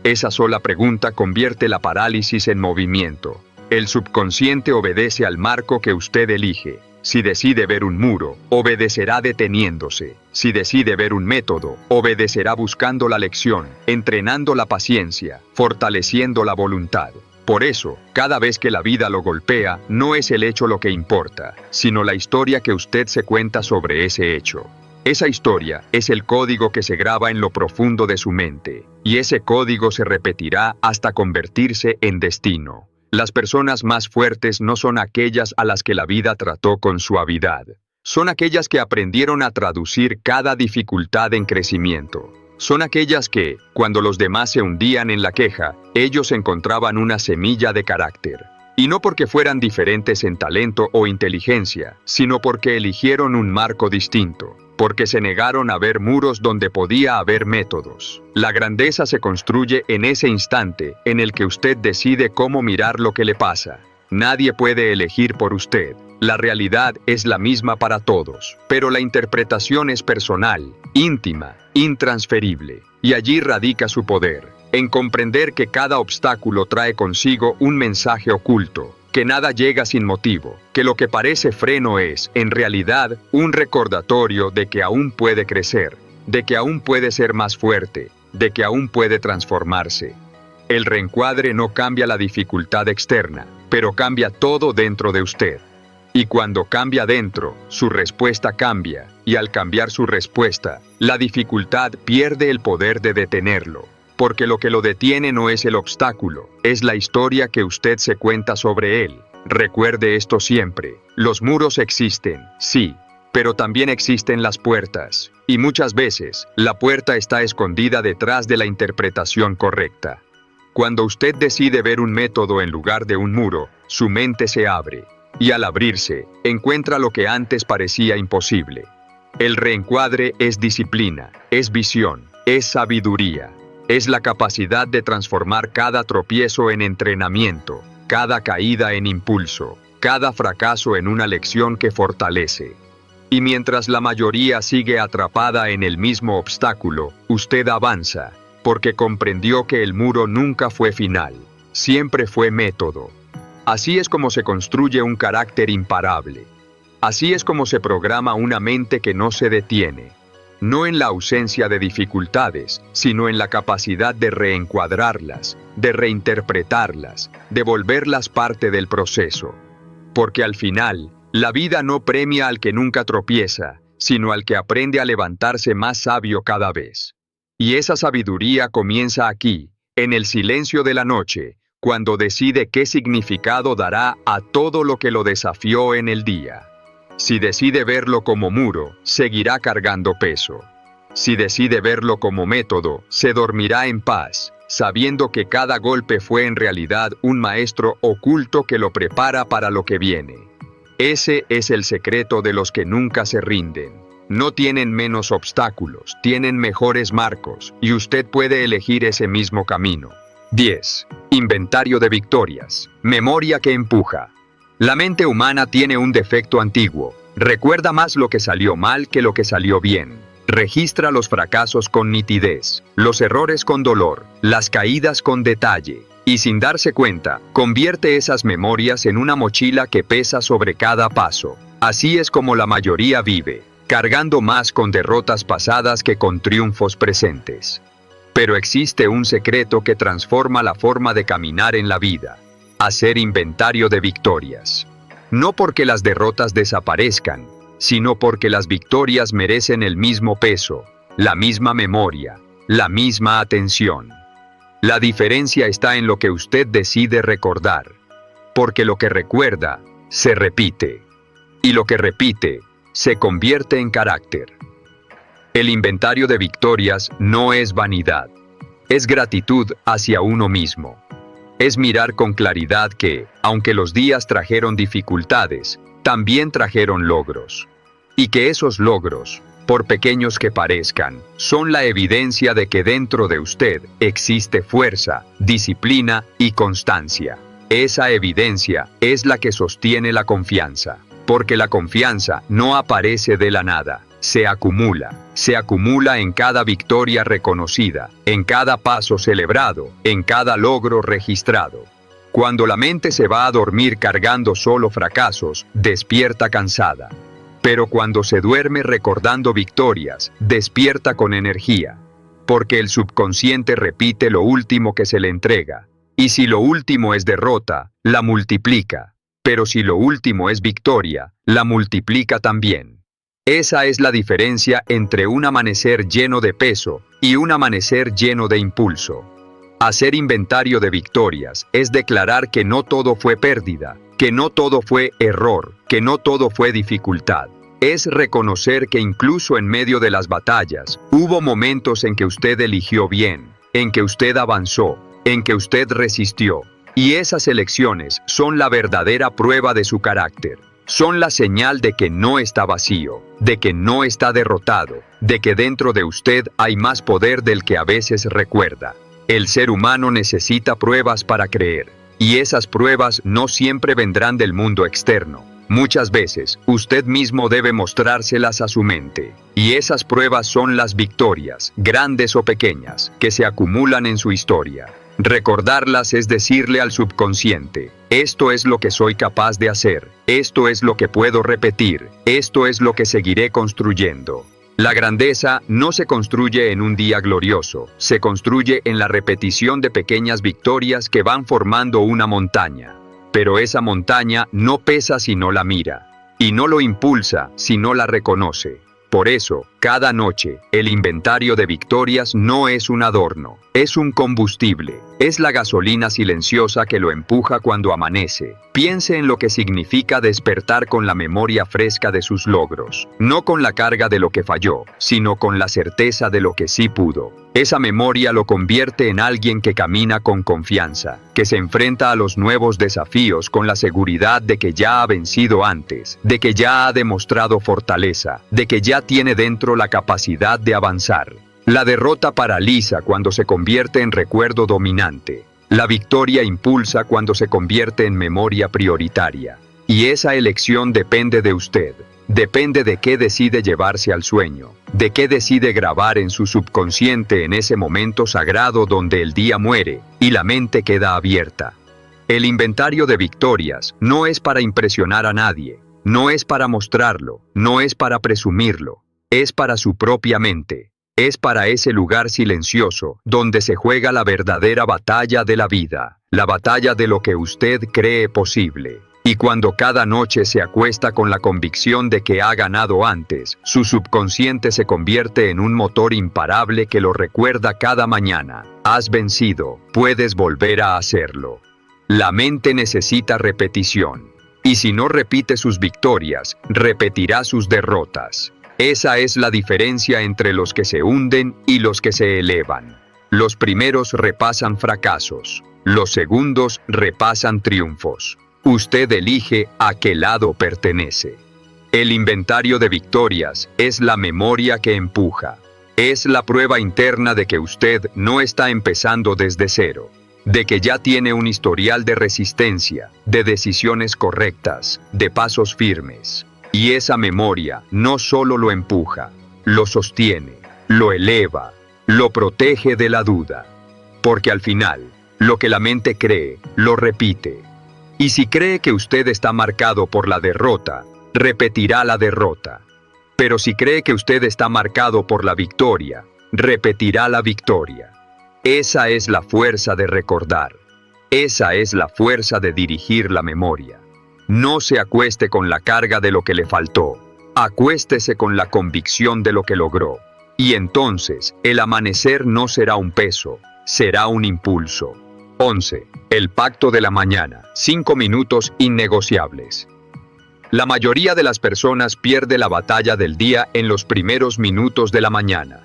Esa sola pregunta convierte la parálisis en movimiento. El subconsciente obedece al marco que usted elige. Si decide ver un muro, obedecerá deteniéndose. Si decide ver un método, obedecerá buscando la lección, entrenando la paciencia, fortaleciendo la voluntad. Por eso, cada vez que la vida lo golpea, no es el hecho lo que importa, sino la historia que usted se cuenta sobre ese hecho. Esa historia es el código que se graba en lo profundo de su mente, y ese código se repetirá hasta convertirse en destino. Las personas más fuertes no son aquellas a las que la vida trató con suavidad. Son aquellas que aprendieron a traducir cada dificultad en crecimiento. Son aquellas que, cuando los demás se hundían en la queja, ellos encontraban una semilla de carácter. Y no porque fueran diferentes en talento o inteligencia, sino porque eligieron un marco distinto. Porque se negaron a ver muros donde podía haber métodos. La grandeza se construye en ese instante en el que usted decide cómo mirar lo que le pasa. Nadie puede elegir por usted. La realidad es la misma para todos, pero la interpretación es personal, íntima, intransferible. Y allí radica su poder, en comprender que cada obstáculo trae consigo un mensaje oculto. Que nada llega sin motivo, que lo que parece freno es, en realidad, un recordatorio de que aún puede crecer, de que aún puede ser más fuerte, de que aún puede transformarse. El reencuadre no cambia la dificultad externa, pero cambia todo dentro de usted. Y cuando cambia dentro, su respuesta cambia, y al cambiar su respuesta, la dificultad pierde el poder de detenerlo. Porque lo que lo detiene no es el obstáculo, es la historia que usted se cuenta sobre él. Recuerde esto siempre, los muros existen, sí, pero también existen las puertas. Y muchas veces, la puerta está escondida detrás de la interpretación correcta. Cuando usted decide ver un método en lugar de un muro, su mente se abre. Y al abrirse, encuentra lo que antes parecía imposible. El reencuadre es disciplina, es visión, es sabiduría. Es la capacidad de transformar cada tropiezo en entrenamiento, cada caída en impulso, cada fracaso en una lección que fortalece. Y mientras la mayoría sigue atrapada en el mismo obstáculo, usted avanza, porque comprendió que el muro nunca fue final, siempre fue método. Así es como se construye un carácter imparable. Así es como se programa una mente que no se detiene. No en la ausencia de dificultades, sino en la capacidad de reencuadrarlas, de reinterpretarlas, de volverlas parte del proceso. Porque al final, la vida no premia al que nunca tropieza, sino al que aprende a levantarse más sabio cada vez. Y esa sabiduría comienza aquí, en el silencio de la noche, cuando decide qué significado dará a todo lo que lo desafió en el día. Si decide verlo como muro, seguirá cargando peso. Si decide verlo como método, se dormirá en paz, sabiendo que cada golpe fue en realidad un maestro oculto que lo prepara para lo que viene. Ese es el secreto de los que nunca se rinden. No tienen menos obstáculos, tienen mejores marcos, y usted puede elegir ese mismo camino. 10. Inventario de victorias. Memoria que empuja. La mente humana tiene un defecto antiguo. Recuerda más lo que salió mal que lo que salió bien. Registra los fracasos con nitidez, los errores con dolor, las caídas con detalle. Y sin darse cuenta, convierte esas memorias en una mochila que pesa sobre cada paso. Así es como la mayoría vive, cargando más con derrotas pasadas que con triunfos presentes. Pero existe un secreto que transforma la forma de caminar en la vida. Hacer inventario de victorias. No porque las derrotas desaparezcan, sino porque las victorias merecen el mismo peso, la misma memoria, la misma atención. La diferencia está en lo que usted decide recordar, porque lo que recuerda se repite, y lo que repite se convierte en carácter. El inventario de victorias no es vanidad, es gratitud hacia uno mismo. Es mirar con claridad que, aunque los días trajeron dificultades, también trajeron logros. Y que esos logros, por pequeños que parezcan, son la evidencia de que dentro de usted existe fuerza, disciplina y constancia. Esa evidencia es la que sostiene la confianza, porque la confianza no aparece de la nada, se acumula en cada victoria reconocida, en cada paso celebrado, en cada logro registrado. Cuando la mente se va a dormir cargando solo fracasos, despierta cansada. Pero cuando se duerme recordando victorias, despierta con energía. Porque el subconsciente repite lo último que se le entrega. Y si lo último es derrota, la multiplica. Pero si lo último es victoria, la multiplica también. Esa es la diferencia entre un amanecer lleno de peso y un amanecer lleno de impulso. Hacer inventario de victorias es declarar que no todo fue pérdida, que no todo fue error, que no todo fue dificultad. Es reconocer que incluso en medio de las batallas, hubo momentos en que usted eligió bien, en que usted avanzó, en que usted resistió. Y esas elecciones son la verdadera prueba de su carácter. Son la señal de que no está vacío, de que no está derrotado, de que dentro de usted hay más poder del que a veces recuerda. El ser humano necesita pruebas para creer, y esas pruebas no siempre vendrán del mundo externo. Muchas veces, usted mismo debe mostrárselas a su mente, y esas pruebas son las victorias, grandes o pequeñas, que se acumulan en su historia. Recordarlas es decirle al subconsciente, esto es lo que soy capaz de hacer, esto es lo que puedo repetir, esto es lo que seguiré construyendo. La grandeza no se construye en un día glorioso, se construye en la repetición de pequeñas victorias que van formando una montaña. Pero esa montaña no pesa si no la mira, y no lo impulsa si no la reconoce. Por eso, cada noche, el inventario de victorias no es un adorno, es un combustible, es la gasolina silenciosa que lo empuja cuando amanece. Piense en lo que significa despertar con la memoria fresca de sus logros, no con la carga de lo que falló, sino con la certeza de lo que sí pudo. Esa memoria lo convierte en alguien que camina con confianza, que se enfrenta a los nuevos desafíos con la seguridad de que ya ha vencido antes, de que ya ha demostrado fortaleza, de que ya tiene dentro la capacidad de avanzar. La derrota paraliza cuando se convierte en recuerdo dominante. La victoria impulsa cuando se convierte en memoria prioritaria. Y esa elección depende de usted. Depende de qué decide llevarse al sueño, de qué decide grabar en su subconsciente en ese momento sagrado donde el día muere y la mente queda abierta. El inventario de victorias no es para impresionar a nadie, no es para mostrarlo, no es para presumirlo, es para su propia mente, es para ese lugar silencioso donde se juega la verdadera batalla de la vida, la batalla de lo que usted cree posible. Y cuando cada noche se acuesta con la convicción de que ha ganado antes, su subconsciente se convierte en un motor imparable que lo recuerda cada mañana. Has vencido, puedes volver a hacerlo. La mente necesita repetición. Y si no repite sus victorias, repetirá sus derrotas. Esa es la diferencia entre los que se hunden y los que se elevan. Los primeros repasan fracasos, los segundos repasan triunfos. Usted elige a qué lado pertenece. El inventario de victorias es la memoria que empuja. Es la prueba interna de que usted no está empezando desde cero, de que ya tiene un historial de resistencia, de decisiones correctas, de pasos firmes. Y esa memoria no solo lo empuja, lo sostiene, lo eleva, lo protege de la duda. Porque al final, lo que la mente cree, lo repite. Y si cree que usted está marcado por la derrota, repetirá la derrota. Pero si cree que usted está marcado por la victoria, repetirá la victoria. Esa es la fuerza de recordar. Esa es la fuerza de dirigir la memoria. No se acueste con la carga de lo que le faltó. Acuéstese con la convicción de lo que logró. Y entonces, el amanecer no será un peso, será un impulso. 11. El pacto de la mañana. 5 minutos innegociables. La mayoría de las personas pierde la batalla del día en los primeros minutos de la mañana.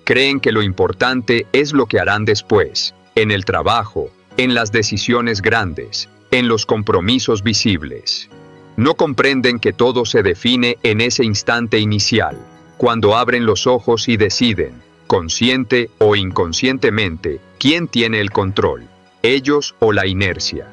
Creen que lo importante es lo que harán después, en el trabajo, en las decisiones grandes, en los compromisos visibles. No comprenden que todo se define en ese instante inicial, cuando abren los ojos y deciden, consciente o inconscientemente, quién tiene el control. Ellos o la inercia.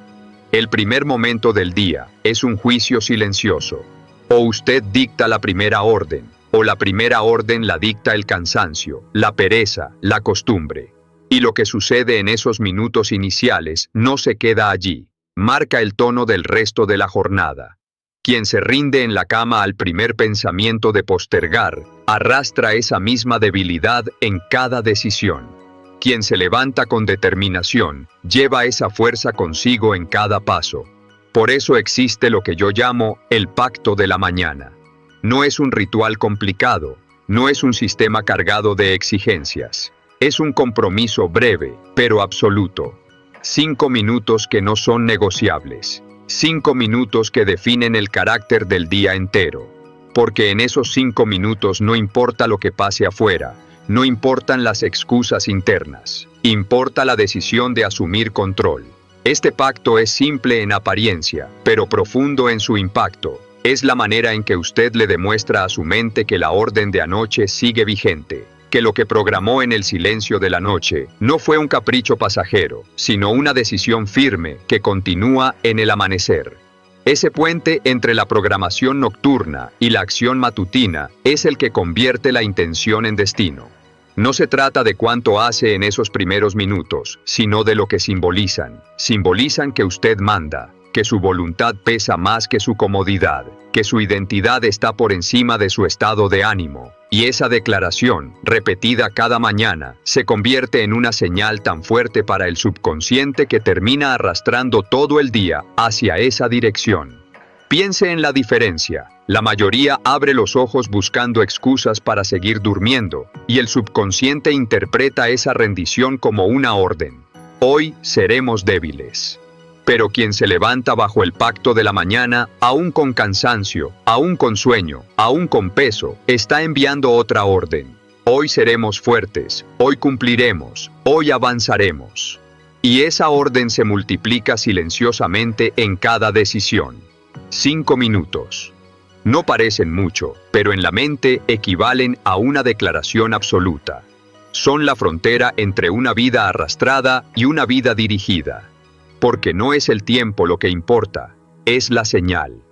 El primer momento del día es un juicio silencioso. O usted dicta la primera orden, o la primera orden la dicta el cansancio, la pereza, la costumbre. Y lo que sucede en esos minutos iniciales no se queda allí, marca el tono del resto de la jornada. Quien se rinde en la cama al primer pensamiento de postergar, arrastra esa misma debilidad en cada decisión. Quien se levanta con determinación, lleva esa fuerza consigo en cada paso. Por eso existe lo que yo llamo el pacto de la mañana. No es un ritual complicado, no es un sistema cargado de exigencias. Es un compromiso breve, pero absoluto. 5 minutos que no son negociables. 5 minutos que definen el carácter del día entero. Porque en esos 5 minutos no importa lo que pase afuera. No importan las excusas internas, importa la decisión de asumir control. Este pacto es simple en apariencia, pero profundo en su impacto. Es la manera en que usted le demuestra a su mente que la orden de anoche sigue vigente, que lo que programó en el silencio de la noche no fue un capricho pasajero, sino una decisión firme que continúa en el amanecer. Ese puente entre la programación nocturna y la acción matutina es el que convierte la intención en destino. No se trata de cuánto hace en esos primeros minutos, sino de lo que simbolizan. Simbolizan que usted manda, que su voluntad pesa más que su comodidad, que su identidad está por encima de su estado de ánimo. Y esa declaración, repetida cada mañana, se convierte en una señal tan fuerte para el subconsciente que termina arrastrando todo el día hacia esa dirección. Piense en la diferencia. La mayoría abre los ojos buscando excusas para seguir durmiendo, y el subconsciente interpreta esa rendición como una orden. Hoy seremos débiles. Pero quien se levanta bajo el pacto de la mañana, aún con cansancio, aún con sueño, aún con peso, está enviando otra orden. Hoy seremos fuertes, hoy cumpliremos, hoy avanzaremos. Y esa orden se multiplica silenciosamente en cada decisión. 5 minutos. No parecen mucho, pero en la mente equivalen a una declaración absoluta. Son la frontera entre una vida arrastrada y una vida dirigida. Porque no es el tiempo lo que importa, es la señal.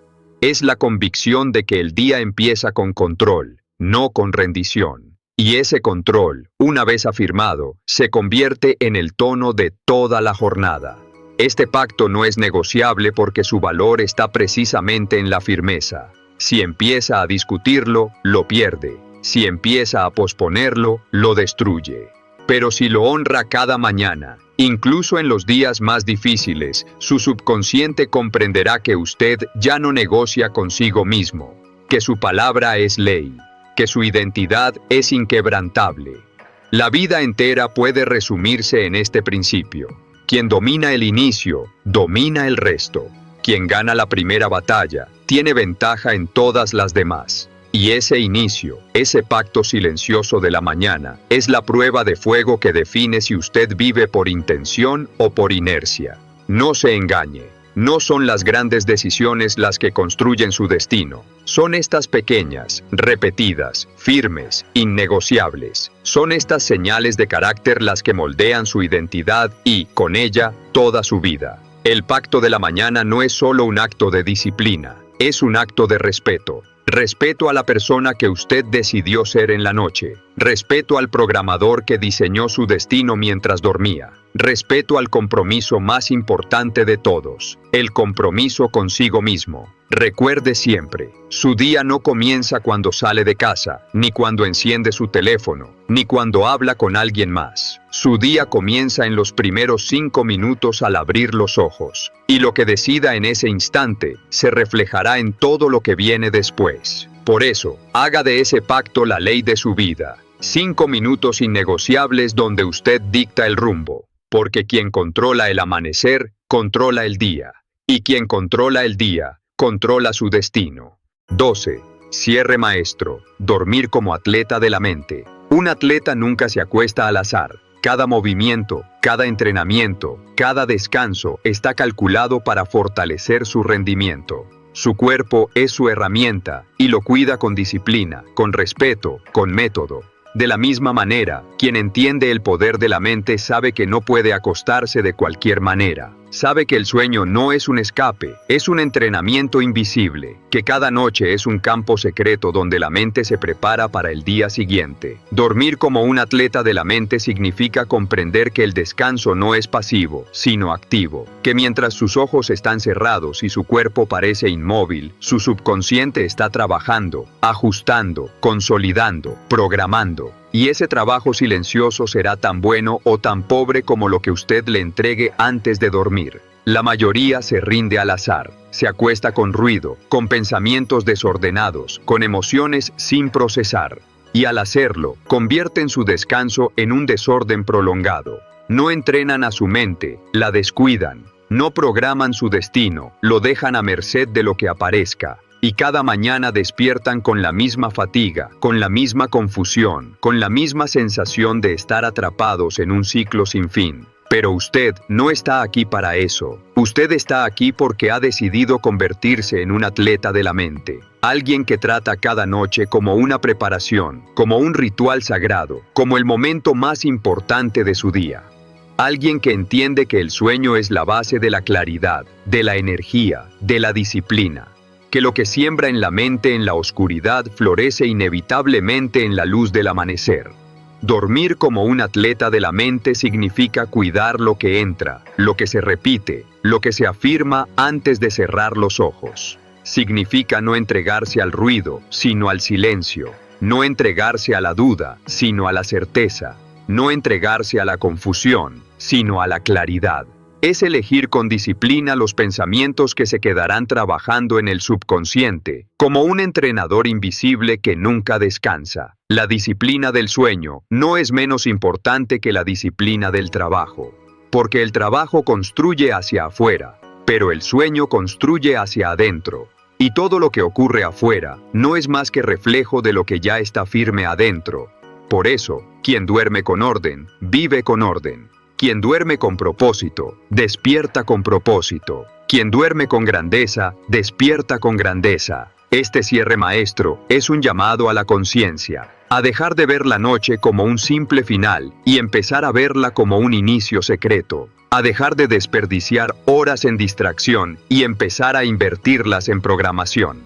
Es la convicción de que el día empieza con control, no con rendición. Y ese control, una vez afirmado, se convierte en el tono de toda la jornada. Este pacto no es negociable porque su valor está precisamente en la firmeza. Si empieza a discutirlo, lo pierde. Si empieza a posponerlo, lo destruye. Pero si lo honra cada mañana, Incluso en los días más difíciles, su subconsciente comprenderá que usted ya no negocia consigo mismo, que su palabra es ley, que su identidad es inquebrantable. La vida entera puede resumirse en este principio. Quien domina el inicio, domina el resto. Quien gana la primera batalla, tiene ventaja en todas las demás. Y ese inicio, ese pacto silencioso de la mañana, es la prueba de fuego que define si usted vive por intención o por inercia. No se engañe, no son las grandes decisiones las que construyen su destino. Son estas pequeñas, repetidas, firmes, innegociables. Son estas señales de carácter las que moldean su identidad y, con ella, toda su vida. El pacto de la mañana no es solo un acto de disciplina, es un acto de respeto. Respeto a la persona que usted decidió ser en la noche. Respeto al programador que diseñó su destino mientras dormía. Respeto al compromiso más importante de todos, el compromiso consigo mismo. Recuerde siempre, su día no comienza cuando sale de casa, ni cuando enciende su teléfono, ni cuando habla con alguien más. Su día comienza en los primeros 5 minutos al abrir los ojos, y lo que decida en ese instante se reflejará en todo lo que viene después. Por eso, haga de ese pacto la ley de su vida. 5 minutos innegociables donde usted dicta el rumbo, porque quien controla el amanecer, controla el día, y quien controla el día, controla su destino. 12. Cierre maestro. Dormir como atleta de la mente. Un atleta nunca se acuesta al azar. Cada movimiento, cada entrenamiento, cada descanso está calculado para fortalecer su rendimiento. Su cuerpo es su herramienta y lo cuida con disciplina, con respeto, con método. De la misma manera, quien entiende el poder de la mente sabe que no puede acostarse de cualquier manera. Sabe que el sueño no es un escape, es un entrenamiento invisible, que cada noche es un campo secreto donde la mente se prepara para el día siguiente. Dormir como un atleta de la mente significa comprender que el descanso no es pasivo, sino activo, que mientras sus ojos están cerrados y su cuerpo parece inmóvil, su subconsciente está trabajando, ajustando, consolidando, programando. Y ese trabajo silencioso será tan bueno o tan pobre como lo que usted le entregue antes de dormir. La mayoría se rinde al azar, se acuesta con ruido, con pensamientos desordenados, con emociones sin procesar. Y al hacerlo, convierten su descanso en un desorden prolongado. No entrenan a su mente, la descuidan. No programan su destino, lo dejan a merced de lo que aparezca. Y cada mañana despiertan con la misma fatiga, con la misma confusión, con la misma sensación de estar atrapados en un ciclo sin fin. Pero usted no está aquí para eso. Usted está aquí porque ha decidido convertirse en un atleta de la mente. Alguien que trata cada noche como una preparación, como un ritual sagrado, como el momento más importante de su día. Alguien que entiende que el sueño es la base de la claridad, de la energía, de la disciplina. Que lo que siembra en la mente en la oscuridad florece inevitablemente en la luz del amanecer. Dormir como un atleta de la mente significa cuidar lo que entra, lo que se repite, lo que se afirma antes de cerrar los ojos. Significa no entregarse al ruido, sino al silencio. No entregarse a la duda, sino a la certeza. No entregarse a la confusión, sino a la claridad. Es elegir con disciplina los pensamientos que se quedarán trabajando en el subconsciente, como un entrenador invisible que nunca descansa. La disciplina del sueño no es menos importante que la disciplina del trabajo, porque el trabajo construye hacia afuera, pero el sueño construye hacia adentro. Y todo lo que ocurre afuera no es más que reflejo de lo que ya está firme adentro. Por eso, quien duerme con orden, vive con orden. Quien duerme con propósito, despierta con propósito. Quien duerme con grandeza, despierta con grandeza. Este cierre maestro es un llamado a la conciencia, a dejar de ver la noche como un simple final y empezar a verla como un inicio secreto. A dejar de desperdiciar horas en distracción y empezar a invertirlas en programación.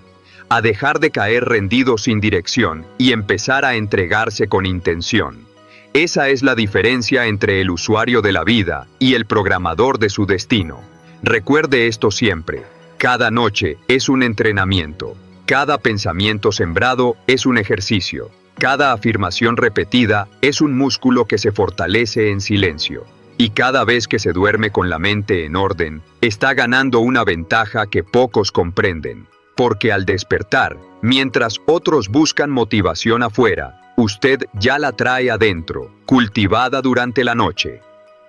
A dejar de caer rendido sin dirección y empezar a entregarse con intención. Esa es la diferencia entre el usuario de la vida y el programador de su destino. Recuerde esto siempre. Cada noche es un entrenamiento. Cada pensamiento sembrado es un ejercicio. Cada afirmación repetida es un músculo que se fortalece en silencio. Y cada vez que se duerme con la mente en orden, está ganando una ventaja que pocos comprenden. Porque al despertar, mientras otros buscan motivación afuera, usted ya la trae adentro, cultivada durante la noche.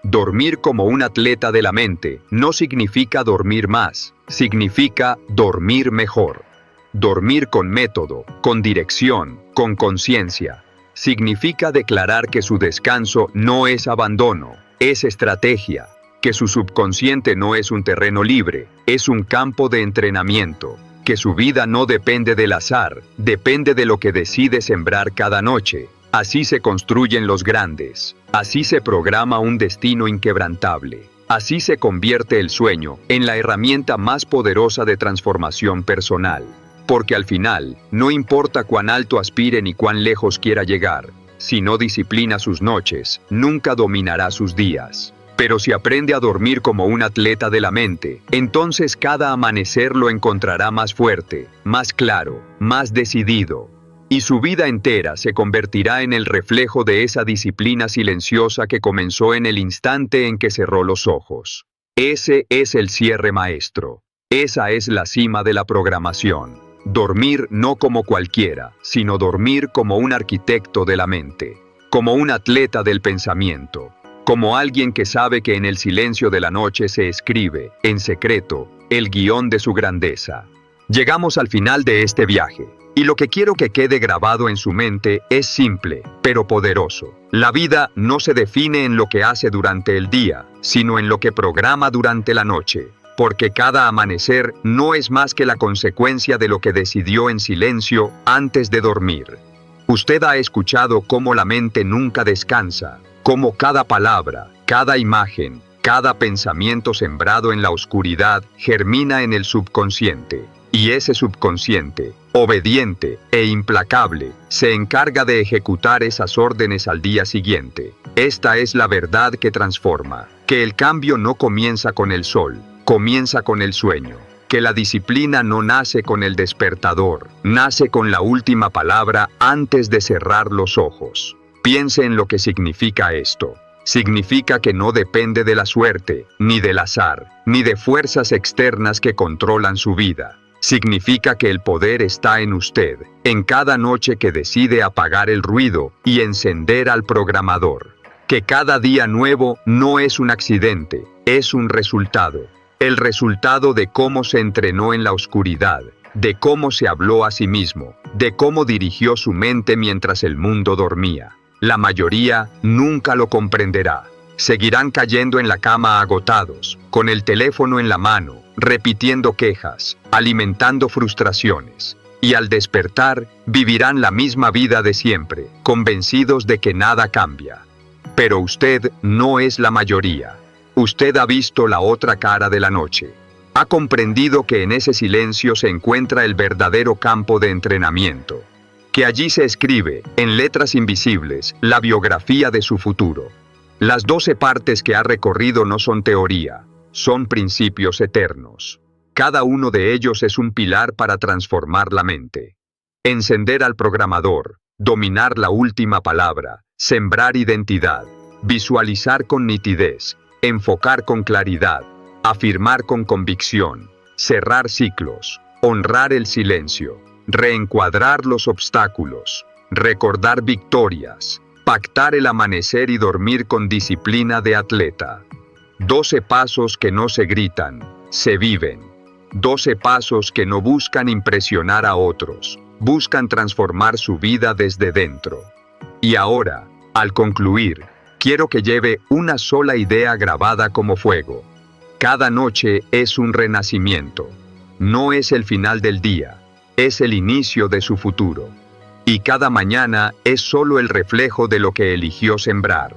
Dormir como un atleta de la mente no significa dormir más, significa dormir mejor. Dormir con método, con dirección, con conciencia. Significa declarar que su descanso no es abandono, es estrategia, que su subconsciente no es un terreno libre, es un campo de entrenamiento, que su vida no depende del azar, depende de lo que decide sembrar cada noche. Así se construyen los grandes, así se programa un destino inquebrantable, así se convierte el sueño en la herramienta más poderosa de transformación personal. Porque al final, no importa cuán alto aspire ni cuán lejos quiera llegar, si no disciplina sus noches, nunca dominará sus días. Pero si aprende a dormir como un atleta de la mente, entonces cada amanecer lo encontrará más fuerte, más claro, más decidido. Y su vida entera se convertirá en el reflejo de esa disciplina silenciosa que comenzó en el instante en que cerró los ojos. Ese es el cierre maestro. Esa es la cima de la programación. Dormir no como cualquiera, sino dormir como un arquitecto de la mente, como un atleta del pensamiento, como alguien que sabe que en el silencio de la noche se escribe, en secreto, el guión de su grandeza. Llegamos al final de este viaje, y lo que quiero que quede grabado en su mente es simple, pero poderoso. La vida no se define en lo que hace durante el día, sino en lo que programa durante la noche. Porque cada amanecer no es más que la consecuencia de lo que decidió en silencio antes de dormir. Usted ha escuchado cómo la mente nunca descansa, cómo cada palabra, cada imagen, cada pensamiento sembrado en la oscuridad germina en el subconsciente. Y ese subconsciente, obediente e implacable, se encarga de ejecutar esas órdenes al día siguiente. Esta es la verdad que transforma, que el cambio no comienza con el sol. Comienza con el sueño, que la disciplina no nace con el despertador, nace con la última palabra antes de cerrar los ojos. Piense en lo que significa esto. Significa que no depende de la suerte, ni del azar, ni de fuerzas externas que controlan su vida. Significa que el poder está en usted, en cada noche que decide apagar el ruido y encender al programador. Que cada día nuevo no es un accidente, es un resultado. El resultado de cómo se entrenó en la oscuridad, de cómo se habló a sí mismo, de cómo dirigió su mente mientras el mundo dormía. La mayoría nunca lo comprenderá. Seguirán cayendo en la cama agotados, con el teléfono en la mano, repitiendo quejas, alimentando frustraciones. Y al despertar, vivirán la misma vida de siempre, convencidos de que nada cambia. Pero usted no es la mayoría. Usted ha visto la otra cara de la noche. Ha comprendido que en ese silencio se encuentra el verdadero campo de entrenamiento. Que allí se escribe, en letras invisibles, la biografía de su futuro. Las 12 partes que ha recorrido no son teoría, son principios eternos. Cada uno de ellos es un pilar para transformar la mente. Encender al programador, dominar la última palabra, sembrar identidad, visualizar con nitidez, enfocar con claridad, afirmar con convicción, cerrar ciclos, honrar el silencio, reencuadrar los obstáculos, recordar victorias, pactar el amanecer y dormir con disciplina de atleta. 12 pasos que no se gritan, se viven. 12 pasos que no buscan impresionar a otros, buscan transformar su vida desde dentro. Y ahora, al concluir, quiero que lleve una sola idea grabada como fuego. Cada noche es un renacimiento. No es el final del día, es el inicio de su futuro. Y cada mañana es solo el reflejo de lo que eligió sembrar.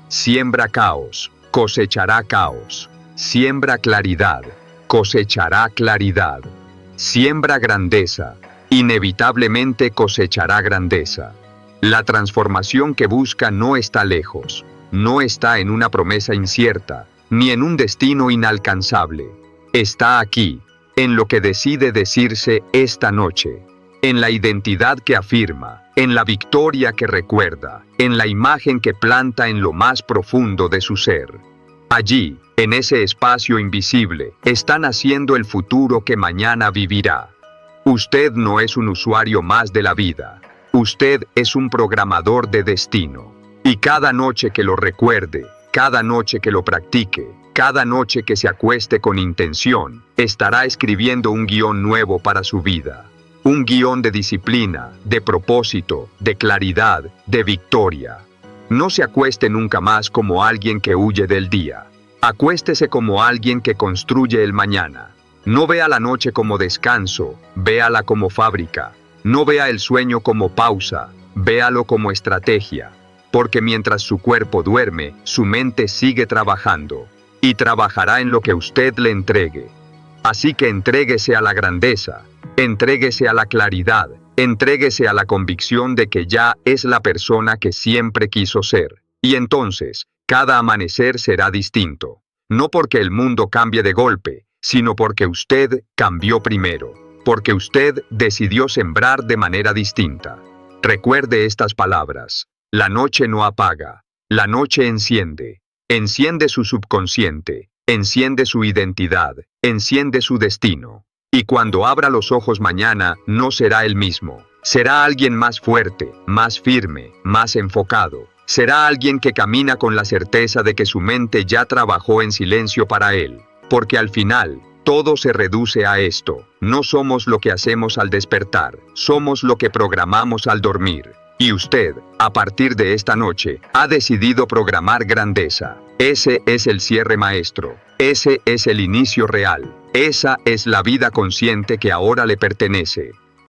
Siembra caos, cosechará caos. Siembra claridad, cosechará claridad. Siembra grandeza, inevitablemente cosechará grandeza. La transformación que busca no está lejos. No está en una promesa incierta, ni en un destino inalcanzable. Está aquí, en lo que decide decirse esta noche, en la identidad que afirma, en la victoria que recuerda, en la imagen que planta en lo más profundo de su ser. Allí, en ese espacio invisible, está naciendo el futuro que mañana vivirá. Usted no es un usuario más de la vida. Usted es un programador de destino. Y cada noche que lo recuerde, cada noche que lo practique, cada noche que se acueste con intención, estará escribiendo un guión nuevo para su vida. Un guión de disciplina, de propósito, de claridad, de victoria. No se acueste nunca más como alguien que huye del día. Acuéstese como alguien que construye el mañana. No vea la noche como descanso, véala como fábrica. No vea el sueño como pausa, véalo como estrategia. Porque mientras su cuerpo duerme, su mente sigue trabajando. Y trabajará en lo que usted le entregue. Así que entréguese a la grandeza, entréguese a la claridad, entréguese a la convicción de que ya es la persona que siempre quiso ser. Y entonces, cada amanecer será distinto. No porque el mundo cambie de golpe, sino porque usted cambió primero. Porque usted decidió sembrar de manera distinta. Recuerde estas palabras. La noche no apaga. La noche enciende. Enciende su subconsciente. Enciende su identidad. Enciende su destino. Y cuando abra los ojos mañana, no será el mismo. Será alguien más fuerte, más firme, más enfocado. Será alguien que camina con la certeza de que su mente ya trabajó en silencio para él. Porque al final, todo se reduce a esto. No somos lo que hacemos al despertar, somos lo que programamos al dormir. Y usted, a partir de esta noche, ha decidido programar grandeza. Ese es el cierre maestro. Ese es el inicio real. Esa es la vida consciente que ahora le pertenece.